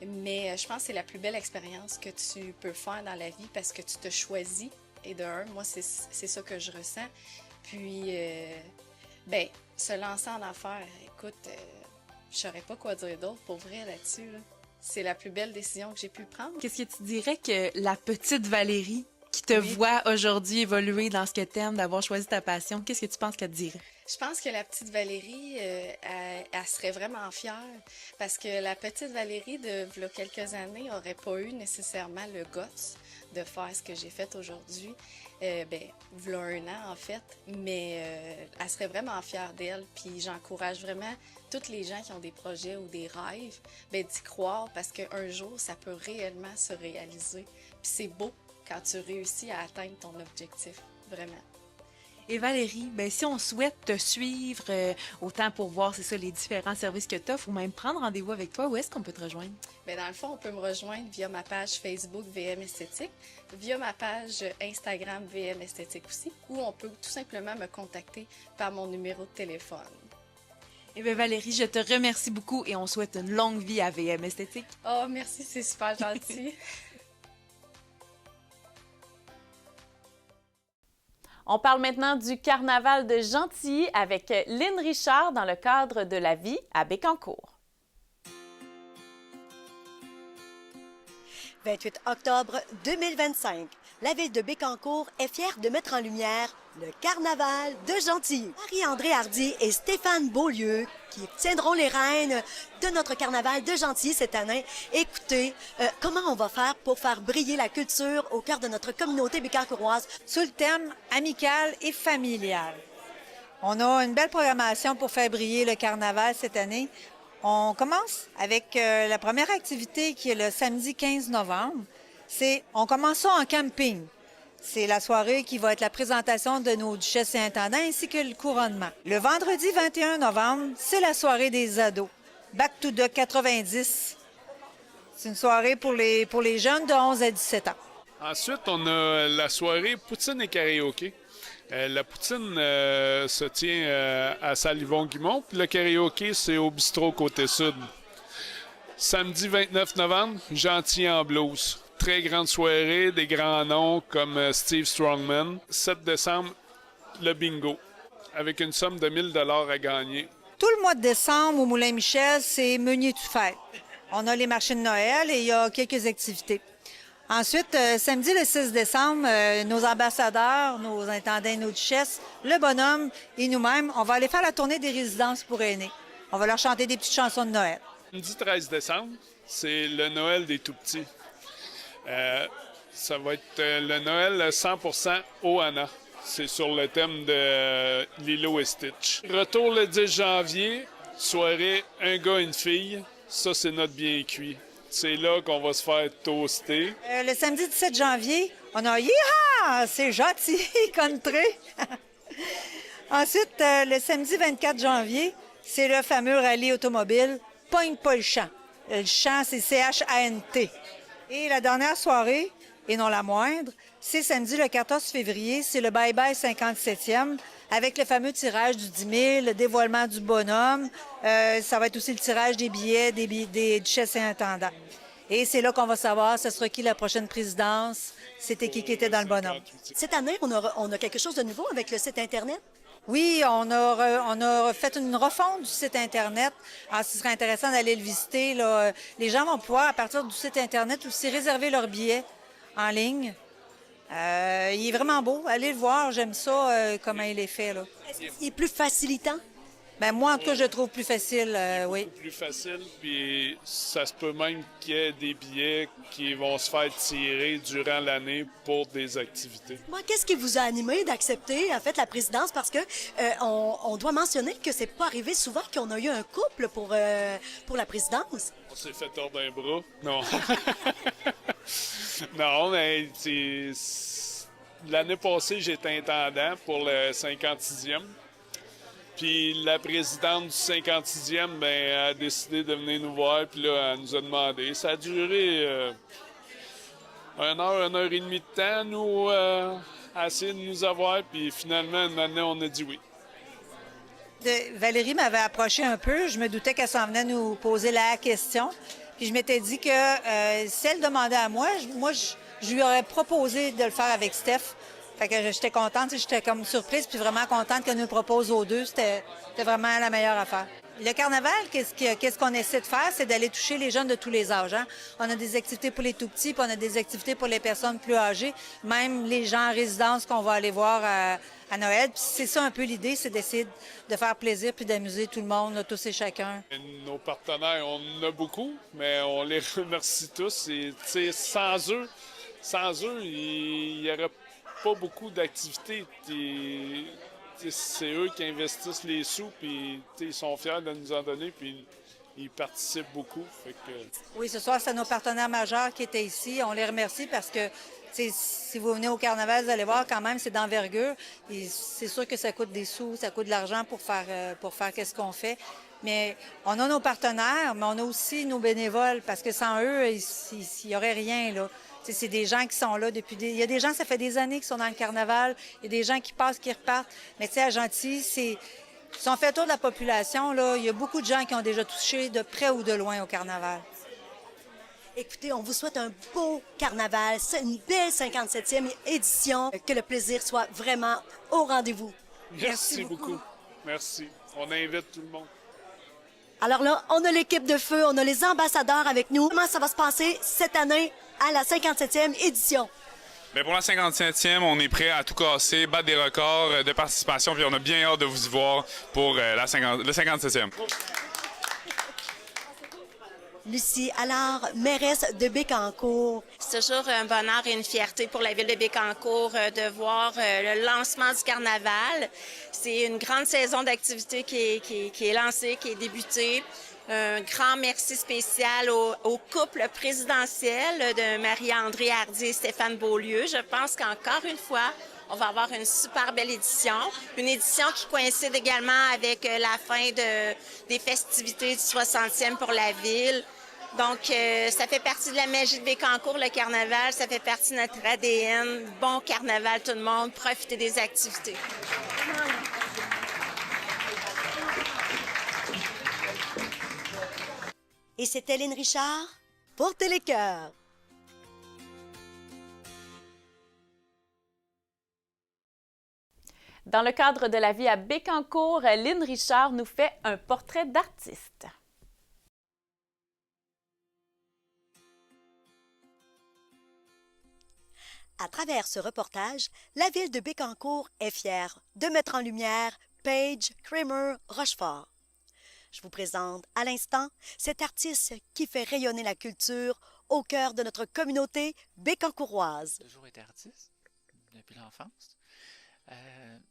mais je pense que c'est la plus belle expérience que tu peux faire dans la vie parce que tu te choisis. Et de un, moi, c'est ça que je ressens. Puis, se lancer en affaires, écoute, je saurais pas quoi dire d'autre pour vrai là-dessus, là. C'est la plus belle décision que j'ai pu prendre. Qu'est-ce que tu dirais que la petite Valérie qui te voit aujourd'hui évoluer dans ce que t'aimes, d'avoir choisi ta passion, qu'est-ce que tu penses qu'elle te dirait? Je pense que la petite Valérie, elle serait vraiment fière parce que la petite Valérie de il y a quelques années n'aurait pas eu nécessairement le guts de faire ce que j'ai fait aujourd'hui. Il y a un an en fait, mais elle serait vraiment fière d'elle. Puis j'encourage vraiment toutes les gens qui ont des projets ou des rêves, d'y croire parce qu'un jour, ça peut réellement se réaliser. Puis c'est beau quand tu réussis à atteindre ton objectif, vraiment. Et Valérie, si on souhaite te suivre, autant pour voir, c'est ça, les différents services que tu offres ou même prendre rendez-vous avec toi, où est-ce qu'on peut te rejoindre? Dans le fond, on peut me rejoindre via ma page Facebook VM Esthétique, via ma page Instagram VM Esthétique aussi, ou on peut tout simplement me contacter par mon numéro de téléphone. Eh bien, Valérie, je te remercie beaucoup et on souhaite une longue vie à VM Esthétique. Oh, merci, c'est super gentil. On parle maintenant du carnaval de Gentilly avec Lynn Richard dans le cadre de la vie à Bécancour. 28 octobre 2025. La ville de Bécancour est fière de mettre en lumière le Carnaval de Gentilly. Marie-André Hardy et Stéphane Beaulieu qui tiendront les rênes de notre Carnaval de Gentilly cette année. Écoutez, comment on va faire pour faire briller la culture au cœur de notre communauté bécancourroise? Sous le thème amical et familial. On a une belle programmation pour faire briller le Carnaval cette année. On commence avec la première activité qui est le samedi 15 novembre. On commence ça en camping. C'est la soirée qui va être la présentation de nos duchesses et intendants ainsi que le couronnement. Le vendredi 21 novembre, c'est la soirée des ados. Back to the 90. C'est une soirée pour les jeunes de 11 à 17 ans. Ensuite, on a la soirée poutine et karaoké. La poutine se tient à Salle-Yvon-Guimont, puis le karaoké, c'est au bistrot côté sud. Samedi 29 novembre, Gentilly en blues. Très grande soirée, des grands noms comme Steve Strongman. 7 décembre, le bingo, avec une somme de 1 000 à gagner. Tout le mois de décembre, au Moulin-Michel, c'est menu tout fait. On a les marchés de Noël et il y a quelques activités. Ensuite, samedi le 6 décembre, nos ambassadeurs, nos intendants et nos duchesses, le bonhomme et nous-mêmes, on va aller faire la tournée des résidences pour aînés. On va leur chanter des petites chansons de Noël. Samedi 13 décembre, c'est le Noël des tout-petits. Ça va être le Noël 100% Ohana. C'est sur le thème de Lilo et Stitch. Retour le 10 janvier, soirée un gars, une fille. Ça, c'est notre bien cuit. C'est là qu'on va se faire toaster. Le samedi 17 janvier, on a Yeehaw! C'est gentil, country! Ensuite, le samedi 24 janvier, c'est le fameux rallye automobile Pogne pas le champ. Le champ, c'est C-H-A-N-T. Et la dernière soirée, et non la moindre, c'est samedi le 14 février, c'est le Bye Bye 57e, avec le fameux tirage du 10 000, le dévoilement du bonhomme. Ça va être aussi le tirage des billets des duchesses et intendants. Et c'est là qu'on va savoir ce sera qui la prochaine présidence, c'était qui était dans le bonhomme. Cette année, on a quelque chose de nouveau avec le site Internet? Oui, on a fait une refonte du site Internet. Alors, ce serait intéressant d'aller le visiter. Là. Les gens vont pouvoir, à partir du site Internet, aussi réserver leurs billets en ligne. Il est vraiment beau. Allez le voir. J'aime ça, comment il est fait. Là. Est-ce qu'il est plus facilitant? Bien, moi, en tout cas, je le trouve plus facile, oui. Plus facile, puis ça se peut même qu'il y ait des billets qui vont se faire tirer durant l'année pour des activités. Moi, qu'est-ce qui vous a animé d'accepter, en fait, la présidence? Parce que on doit mentionner que c'est pas arrivé souvent qu'on a eu un couple pour la présidence. On s'est fait tordre un bras. Non. Non, mais l'année passée, j'étais intendant pour le 56e. Puis la présidente du 56e bien, a décidé de venir nous voir, puis là, elle nous a demandé. Ça a duré 1 heure et demie de temps, nous, à essayer de nous avoir, puis finalement, une année, on a dit oui. Valérie m'avait approché un peu. Je me doutais qu'elle s'en venait nous poser la question. Puis je m'étais dit que si elle demandait à moi, je lui aurais proposé de le faire avec Steph. Fait que j'étais contente, j'étais comme surprise puis vraiment contente qu'elle nous le propose aux deux. C'était vraiment la meilleure affaire. Le carnaval, qu'est-ce qu'on essaie de faire? C'est d'aller toucher les jeunes de tous les âges. Hein? On a des activités pour les tout-petits, puis on a des activités pour les personnes plus âgées, même les gens en résidence qu'on va aller voir à Noël. Puis c'est ça un peu l'idée, c'est d'essayer de faire plaisir puis d'amuser tout le monde, là, tous et chacun. Nos partenaires, on en a beaucoup, mais on les remercie tous. Et, sans eux, il n'y aurait pas beaucoup d'activités. C'est eux qui investissent les sous, puis ils sont fiers de nous en donner, puis ils participent beaucoup. Fait que... Oui, ce soir, c'est nos partenaires majeurs qui étaient ici. On les remercie parce que si vous venez au carnaval, vous allez voir quand même, c'est d'envergure. Et c'est sûr que ça coûte des sous, ça coûte de l'argent pour faire qu'est-ce qu'on fait. Mais on a nos partenaires, mais on a aussi nos bénévoles, parce que sans eux, il n'y aurait rien, là. C'est des gens qui sont là depuis... Il y a des gens, ça fait des années qui sont dans le carnaval. Il y a des gens qui passent, qui repartent. Mais tu sais, à Gentilly, si on fait le tour de la population, là, il y a beaucoup de gens qui ont déjà touché de près ou de loin au carnaval. Écoutez, on vous souhaite un beau carnaval, une belle 57e édition. Que le plaisir soit vraiment au rendez-vous. Merci beaucoup. Merci. On invite tout le monde. Alors là, on a l'équipe de feu, on a les ambassadeurs avec nous. Comment ça va se passer cette année à la 57e édition? Bien, pour la 57e, on est prêt à tout casser, battre des records de participation, puis on a bien hâte de vous y voir pour le 57e. Lucie Allard, mairesse de Bécancour. C'est toujours un bonheur et une fierté pour la ville de Bécancour de voir le lancement du carnaval. C'est une grande saison d'activités qui est lancée, qui est débutée. Un grand merci spécial au couple présidentiel de Marie-André Hardy et Stéphane Beaulieu. Je pense qu'encore une fois, on va avoir une super belle édition. Une édition qui coïncide également avec la fin des festivités du 60e pour la ville. Donc, ça fait partie de la magie de Bécancour, le carnaval. Ça fait partie de notre ADN. Bon carnaval, tout le monde. Profitez des activités. Et c'était Lynn Richard pour Télécœur. Dans le cadre de la vie à Bécancour, Lynn Richard nous fait un portrait d'artiste. À travers ce reportage, la ville de Bécancour est fière de mettre en lumière Paige Kramer Rochefort. Je vous présente à l'instant cet artiste qui fait rayonner la culture au cœur de notre communauté bécancouroise. J'ai toujours été artiste depuis l'enfance.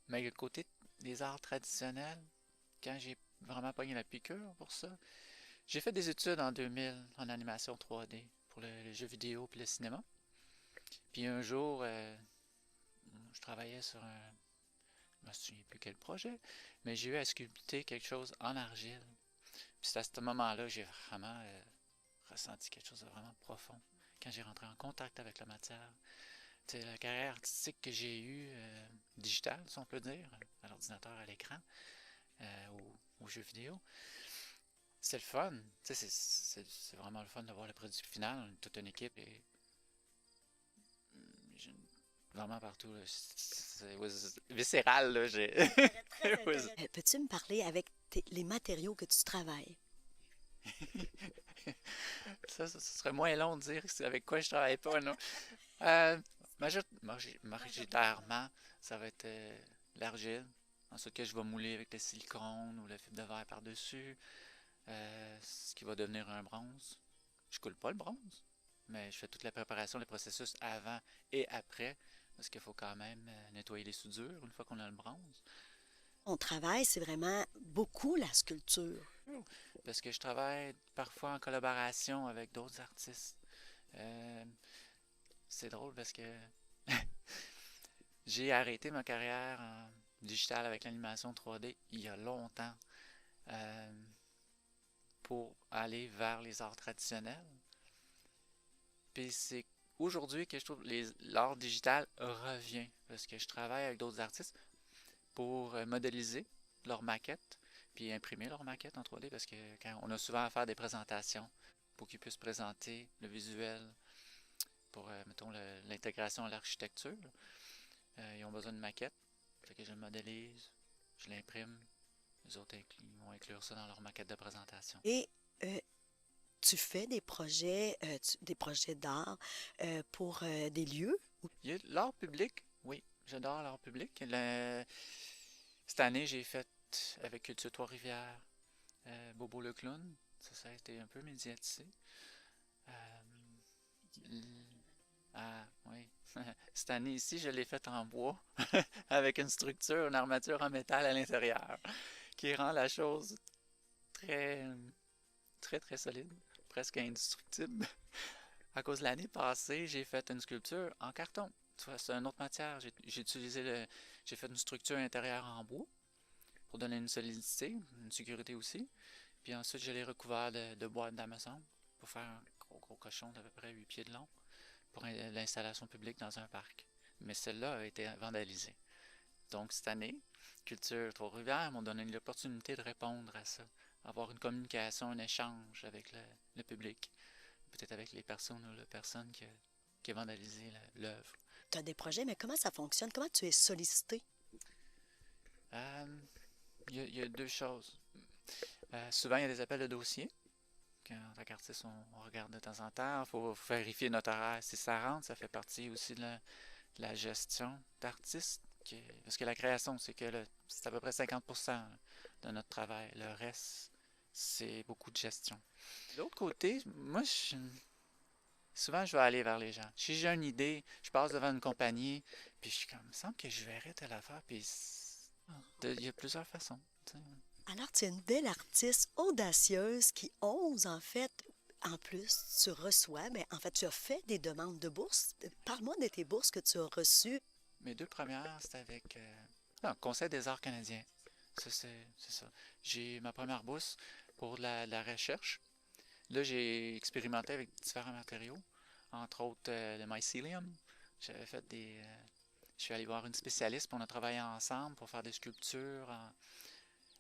Mais le côté des arts traditionnels, quand j'ai vraiment pogné la piqûre pour ça, j'ai fait des études en 2000 en animation 3D pour le jeu vidéo et le cinéma. Puis un jour, je travaillais sur un... Je me souviens plus quel projet, mais j'ai eu à sculpter quelque chose en argile. Puis c'est à ce moment-là que j'ai vraiment ressenti quelque chose de vraiment profond. Quand j'ai rentré en contact avec la matière. C'est la carrière artistique que j'ai eue, digitale, si on peut dire, à l'ordinateur, à l'écran, aux jeux vidéo. C'est le fun. C'est vraiment le fun de voir le produit final. On est toute une équipe et vraiment partout. C'est viscéral. Là, Peux-tu me parler avec les matériaux que tu travailles? Ça serait moins long de dire avec quoi je travaille pas, non? Majoritairement, ça va être l'argile. Ensuite, que je vais mouler avec le silicone ou la fibre de verre par-dessus. Ce qui va devenir un bronze. Je coule pas le bronze, mais je fais toute la préparation, les processus avant et après. Parce qu'il faut quand même nettoyer les soudures une fois qu'on a le bronze. Mon travail, c'est vraiment beaucoup la sculpture. Parce que je travaille parfois en collaboration avec d'autres artistes. C'est drôle parce que j'ai arrêté ma carrière en digital avec l'animation 3D il y a longtemps pour aller vers les arts traditionnels. Puis c'est aujourd'hui que je trouve l'art digital revient parce que je travaille avec d'autres artistes pour modéliser leurs maquettes puis imprimer leurs maquettes en 3D parce que quand on a souvent à faire des présentations pour qu'ils puissent présenter le visuel pour, mettons, l'intégration à l'architecture. Ils ont besoin de maquettes, fait que je le modélise, je l'imprime, les autres vont inclure ça dans leur maquette de présentation. Et tu fais des projets d'art pour des lieux? Il y a l'art public, oui, j'adore l'art public. Cette année, j'ai fait avec Culture Trois-Rivières, Bobo le clown, ça a été un peu médiatisé. Oui. Cette année ici, je l'ai faite en bois, avec une structure, une armature en métal à l'intérieur, qui rend la chose très, très, très solide, presque indestructible. À cause de l'année passée, j'ai fait une sculpture en carton. C'est une autre matière. J'ai fait une structure intérieure en bois pour donner une solidité, une sécurité aussi. Puis ensuite, je l'ai recouvert de boîtes d'Amazon pour faire un gros cochon d'à peu près 8 pieds de long pour l'installation publique dans un parc. Mais celle-là a été vandalisée. Donc cette année, Culture Trois-Rivières m'ont donné l'opportunité de répondre à ça, avoir une communication, un échange avec le public, peut-être avec les personnes ou la personne qui a vandalisé l'œuvre. Tu as des projets, mais comment ça fonctionne? Comment tu es sollicité? Il y a deux choses. Souvent, il y a des appels de dossiers. En tant qu'artiste, on regarde de temps en temps. Il faut vérifier notre horaire. Si ça rentre, ça fait partie aussi de la gestion d'artistes, parce que la création, c'est à peu près 50% de notre travail. Le reste, c'est beaucoup de gestion. De l'autre côté, moi, souvent, je vais aller vers les gens. Si j'ai une idée, je passe devant une compagnie, puis je suis comme, il me semble que je verrais telle affaire, puis il y a plusieurs façons. T'sais. Alors, tu es une belle artiste audacieuse qui ose, en fait. En plus, tu reçois, mais en fait, tu as fait des demandes de bourse. Parle-moi de tes bourses que tu as reçues. Mes 2 premières, c'était avec le Conseil des arts canadiens. C'est ça. J'ai ma première bourse pour la recherche. Là, j'ai expérimenté avec différents matériaux, entre autres le mycelium. J'avais fait je suis allé voir une spécialiste, puis on a travaillé ensemble pour faire des sculptures.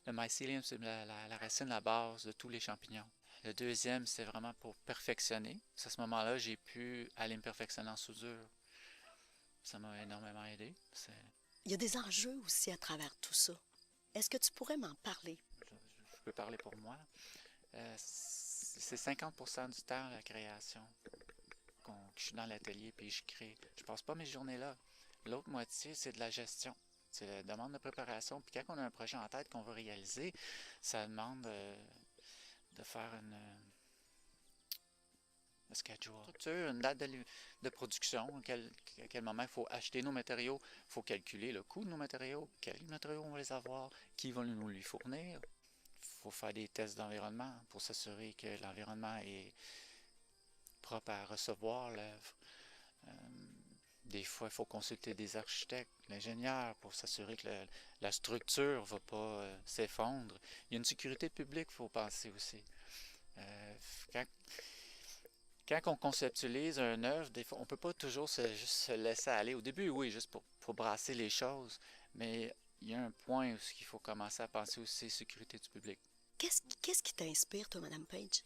Le mycelium, c'est la racine, la base de tous les champignons. Le deuxième, c'est vraiment pour perfectionner. À ce moment-là, j'ai pu aller me perfectionner en soudure. Ça m'a énormément aidé. Il y a des enjeux aussi à travers tout ça. Est-ce que tu pourrais m'en parler? Je peux parler pour moi. C'est 50% du temps, la création. Je suis dans l'atelier puis je crée. Je passe pas mes journées là. L'autre moitié, c'est de la gestion. C'est la demande de préparation. Puis quand on a un projet en tête qu'on veut réaliser, ça demande de faire un schedule, une date de production, à quel moment il faut acheter nos matériaux, il faut calculer le coût de nos matériaux, quels matériaux on va les avoir, qui va nous les fournir. Il faut faire des tests d'environnement pour s'assurer que l'environnement est propre à recevoir l'œuvre. Des fois, il faut consulter des architectes, l'ingénieur, pour s'assurer que la structure ne va pas s'effondre. Il y a une sécurité publique, il faut penser aussi. Quand on conceptualise une œuvre, des fois, on ne peut pas toujours juste se laisser aller. Au début, oui, juste pour brasser les choses, mais il y a un point où il faut commencer à penser aussi à la sécurité du public. Qu'est-ce qui t'inspire, toi, Mme Page?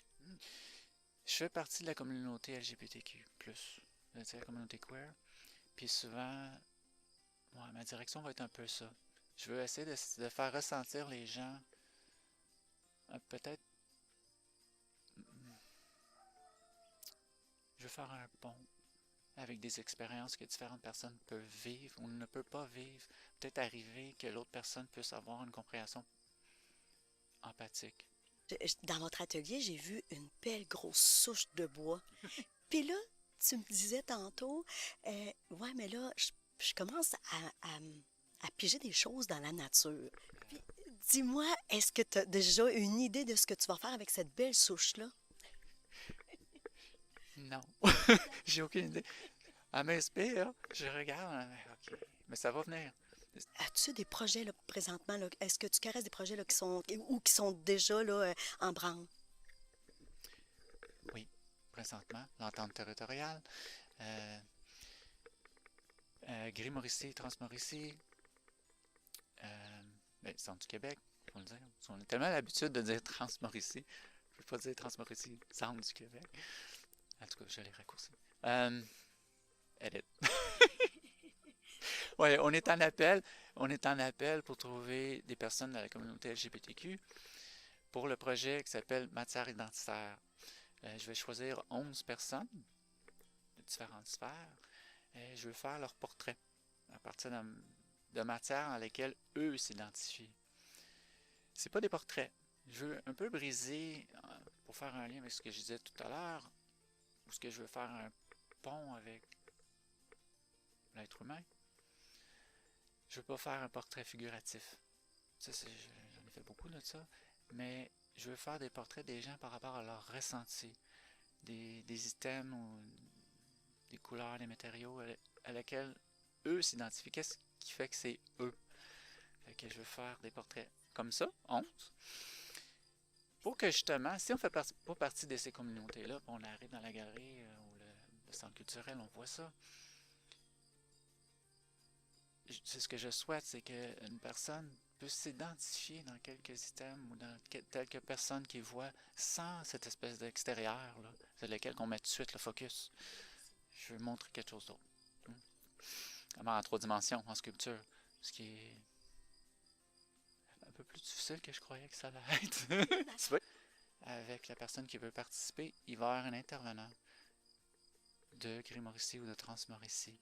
Je fais partie de la communauté LGBTQ+, de la communauté queer. Puis souvent, ma direction va être un peu ça. Je veux essayer de faire ressentir les gens, peut-être, je veux faire un pont avec des expériences que différentes personnes peuvent vivre ou ne peuvent pas vivre. Peut-être arriver que l'autre personne puisse avoir une compréhension empathique. Dans votre atelier, j'ai vu une belle grosse souche de bois. Puis là, tu me disais tantôt, ouais, mais là, je commence à piger des choses dans la nature. Puis, dis-moi, est-ce que tu as déjà une idée de ce que tu vas faire avec cette belle souche-là? Non, j'ai aucune idée. Elle m'inspire, je regarde, ok, mais ça va venir. As-tu des projets là, présentement? Là, est-ce que tu caresses des projets là, qui sont déjà là, en branle? Oui, présentement, l'entente territoriale, Gris-Mauricie, Trans-Mauricie, Centre du Québec, il faut le dire. On a tellement l'habitude de dire Trans-Mauricie, je ne peux pas dire Trans-Mauricie, Centre du Québec. En tout cas, je l'ai raccourci. Edit. Oui, on est en appel pour trouver des personnes de la communauté LGBTQ pour le projet qui s'appelle Matière identitaire. Je vais choisir 11 personnes de différentes sphères et je veux faire leur portrait à partir de matières dans lesquelles eux s'identifient. C'est pas des portraits. Je veux un peu briser, pour faire un lien avec ce que je disais tout à l'heure, ou ce que je veux faire un pont avec l'être humain. Je veux pas faire un portrait figuratif. J'en ai fait beaucoup de ça. Mais je veux faire des portraits des gens par rapport à leur ressenti. Des items ou des couleurs, des matériaux à lesquels eux s'identifient. Qu'est-ce qui fait que c'est eux? Fait que je veux faire des portraits comme ça, 11. Pour que justement, si on ne fait pas partie de ces communautés-là, on arrive dans la galerie ou le centre culturel, on voit ça. C'est ce que je souhaite, c'est qu'une personne puisse s'identifier dans quelques items ou dans quelques personnes qu'il voit sans cette espèce d'extérieur là, sur lequel on met tout de suite le focus. Je veux montrer quelque chose d'autre. En 3 dimensions, en sculpture, ce qui est un peu plus difficile que je croyais que ça allait être. Avec la personne qui veut participer, il va y avoir un intervenant de Gris-Mauricie ou de Trans-Mauricie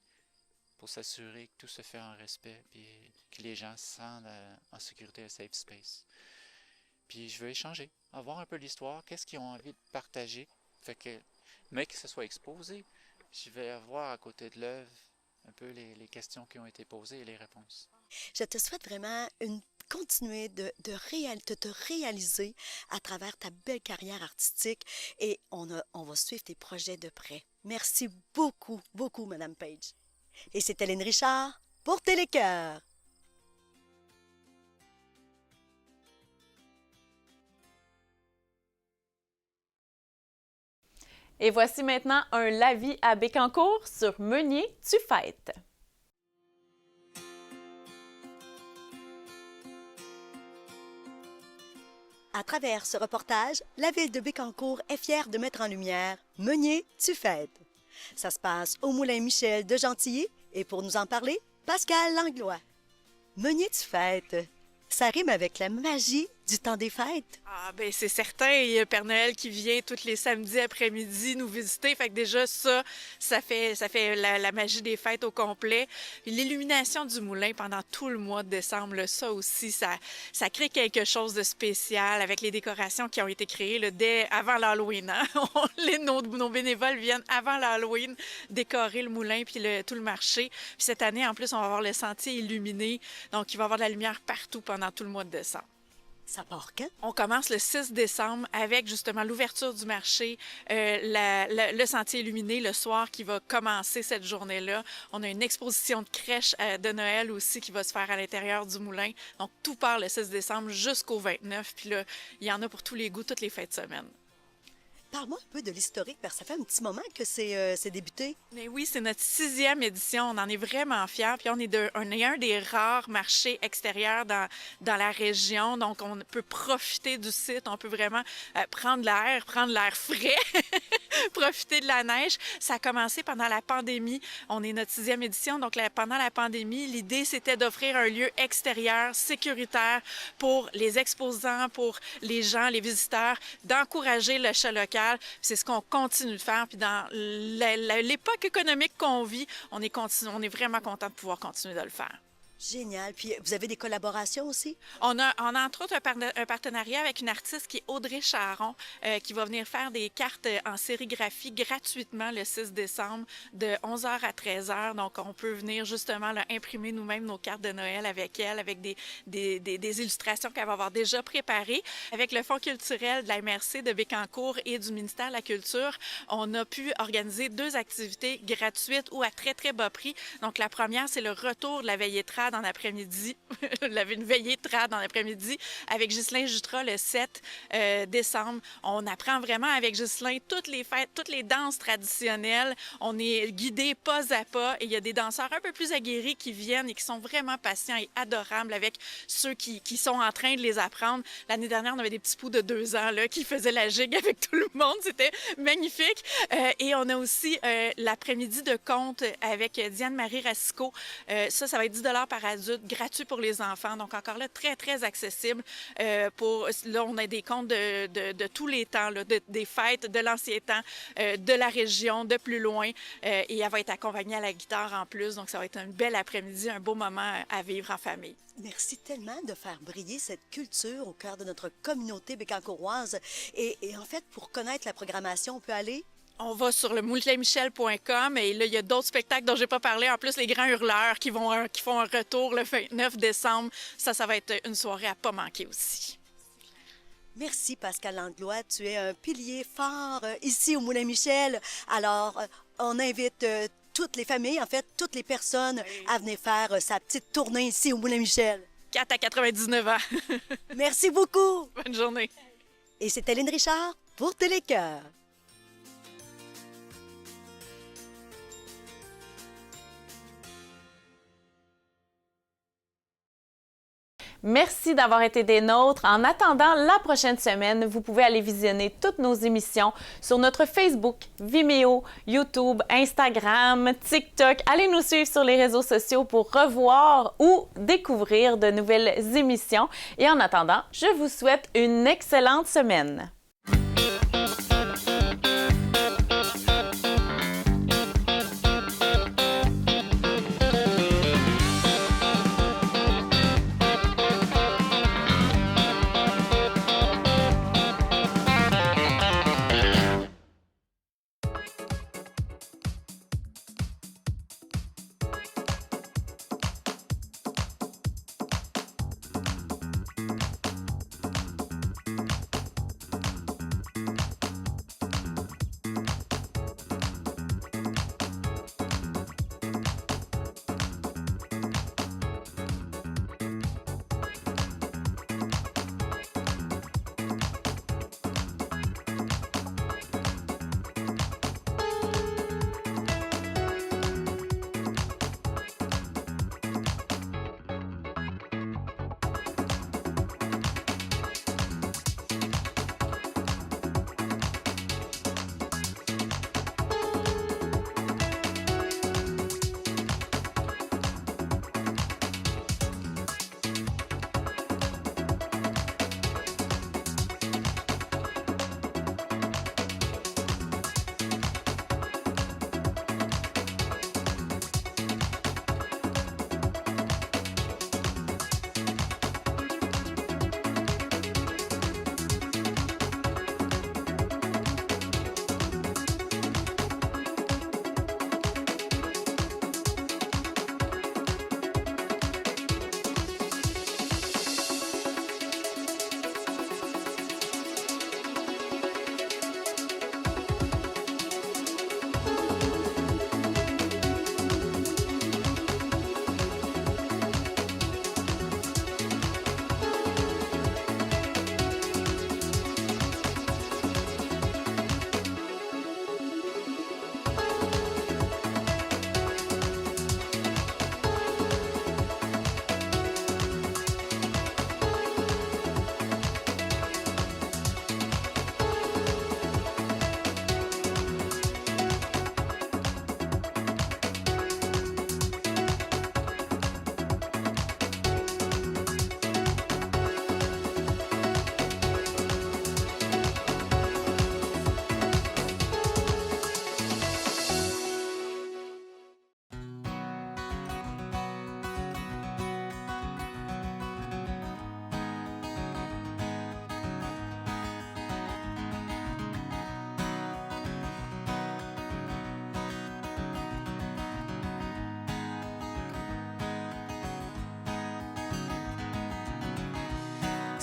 pour s'assurer que tout se fait en respect et que les gens se sentent en sécurité, un safe space. Puis je veux échanger, avoir un peu l'histoire, qu'est-ce qu'ils ont envie de partager, mais que ce soit exposé. Je vais avoir à côté de l'œuvre un peu les questions qui ont été posées et les réponses. Je te souhaite vraiment continuer de te réaliser à travers ta belle carrière artistique et on va suivre tes projets de près. Merci beaucoup, beaucoup, Mme Page. Et c'est Hélène Richard pour Télécœur. Et voici maintenant un Lavis à Bécancour sur Meunier-Tuffaite. À travers ce reportage, la ville de Bécancour est fière de mettre en lumière Meunier-Tuffaite. Ça se passe au Moulin Michel de Gentilly et pour nous en parler, Pascal Langlois. Meunier-Tuffaite, ça rime avec la magie du temps des fêtes. Ah, ben c'est certain. Il y a Père Noël qui vient tous les samedis après-midi nous visiter. Fait que déjà, ça fait la magie des fêtes au complet. L'illumination du moulin pendant tout le mois de décembre, là, ça aussi, ça crée quelque chose de spécial avec les décorations qui ont été créées là, dès avant l'Halloween. Hein? Nos bénévoles viennent avant l'Halloween décorer le moulin puis tout le marché. Puis cette année, en plus, on va avoir le sentier illuminé. Donc, il va y avoir de la lumière partout pendant tout le mois de décembre. Ça part quand? On commence le 6 décembre avec justement l'ouverture du marché, le sentier illuminé le soir qui va commencer cette journée-là. On a une exposition de crèche de Noël aussi qui va se faire à l'intérieur du moulin. Donc, tout part le 6 décembre jusqu'au 29. Puis là, il y en a pour tous les goûts, toutes les fins de semaine. Parle-moi un peu de l'historique, parce que ça fait un petit moment que c'est débuté. Mais oui, c'est notre 6e édition. On en est vraiment fiers. Puis on est un des rares marchés extérieurs dans la région. Donc, on peut profiter du site. On peut vraiment prendre l'air frais, profiter de la neige. Ça a commencé pendant la pandémie. On est notre 6e édition. Donc, pendant la pandémie, l'idée, c'était d'offrir un lieu extérieur, sécuritaire pour les exposants, pour les gens, les visiteurs, d'encourager l'achat local. C'est ce qu'on continue de faire. Puis dans l'époque économique qu'on vit, on est vraiment content de pouvoir continuer de le faire. Génial. Puis vous avez des collaborations aussi? On a entre autres un partenariat avec une artiste qui est Audrey Charon, qui va venir faire des cartes en sérigraphie gratuitement le 6 décembre de 11h à 13h. Donc, on peut venir justement là, imprimer nous-mêmes nos cartes de Noël avec elle, avec des illustrations qu'elle va avoir déjà préparées. Avec le Fonds culturel de la MRC de Bécancour et du ministère de la Culture, on a pu organiser 2 activités gratuites ou à très, très bas prix. Donc, la première, c'est le retour de la veillée trad en après-midi, une veillée trad en après-midi avec Ghislain Jutra le 7 décembre. On apprend vraiment avec Ghislain toutes les fêtes, toutes les danses traditionnelles. On est guidé pas à pas et il y a des danseurs un peu plus aguerris qui viennent et qui sont vraiment patients et adorables avec ceux qui sont en train de les apprendre. L'année dernière, on avait des petits poux de 2 ans là, qui faisaient la gigue avec tout le monde. C'était magnifique. Et on a aussi l'après-midi de conte avec Diane-Marie Racicot. Ça va être 10 $ par adulte, gratuit pour les enfants. Donc, encore là, très, très accessible. Là, on a des contes de tous les temps, là, des fêtes de l'ancien temps, de la région, de plus loin. Et elle va être accompagnée à la guitare en plus. Donc, ça va être un bel après-midi, un beau moment à vivre en famille. Merci tellement de faire briller cette culture au cœur de notre communauté bécancouroise. Et en fait, pour connaître la programmation, on peut aller... On va sur le moulinmichel.com et là, il y a d'autres spectacles dont je n'ai pas parlé. En plus, les Grands Hurleurs qui font un retour le 29 décembre. Ça va être une soirée à ne pas manquer aussi. Merci, Pascal Langlois. Tu es un pilier fort ici au Moulin Michel. Alors, on invite toutes les familles, en fait, toutes les personnes à venir faire sa petite tournée ici au Moulin Michel. 4 à 99 ans. Merci beaucoup. Bonne journée. Et c'est Hélène Richard pour Télécœur. Merci d'avoir été des nôtres. En attendant la prochaine semaine, vous pouvez aller visionner toutes nos émissions sur notre Facebook, Vimeo, YouTube, Instagram, TikTok. Allez nous suivre sur les réseaux sociaux pour revoir ou découvrir de nouvelles émissions. Et en attendant, je vous souhaite une excellente semaine.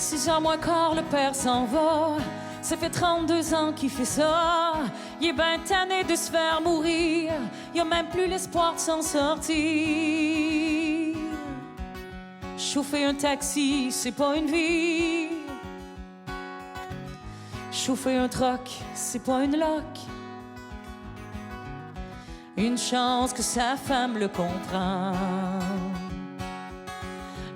6h moins quart, le père s'en va. Ça fait 32 ans qu'il fait ça. Il est ben tanné de se faire mourir. Il a même plus l'espoir de s'en sortir. Chauffer un taxi, c'est pas une vie. Chauffer un truck, c'est pas une loc. Une chance que sa femme le comprend.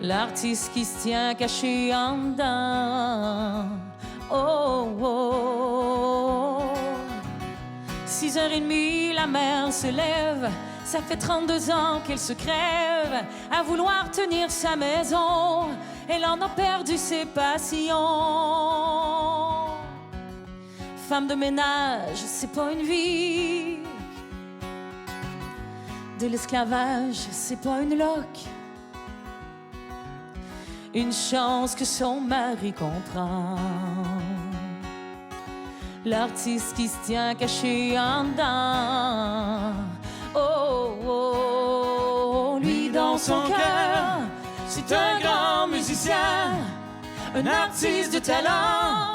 L'artiste qui se tient caché en dedans. Oh, oh. 6h30, la mère se lève. Ça fait 32 ans qu'elle se crève à vouloir tenir sa maison. Elle en a perdu ses passions. Femme de ménage, c'est pas une vie. De l'esclavage, c'est pas une loc. Une chance que son mari comprend. L'artiste qui se tient caché en dedans. Oh, oh, lui dans son cœur, c'est un grand musicien, un artiste de talent,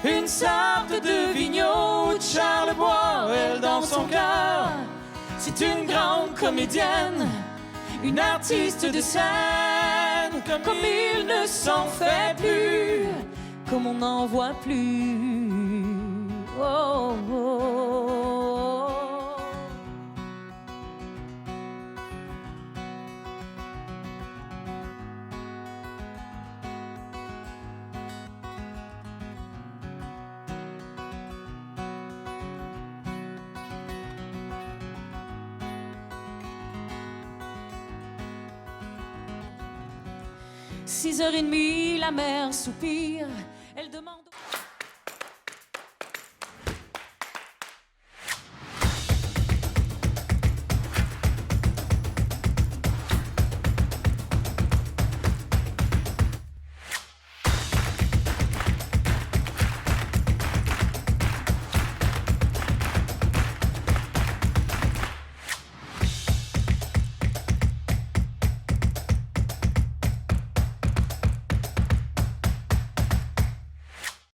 une sorte de Vigneault de Charlebois. Elle dans son cœur, c'est une grande comédienne, une artiste de scène, comme il ne s'en fait plus, comme on n'en voit plus. Oh, oh, oh. « 6h30, la mère soupire, elle demande...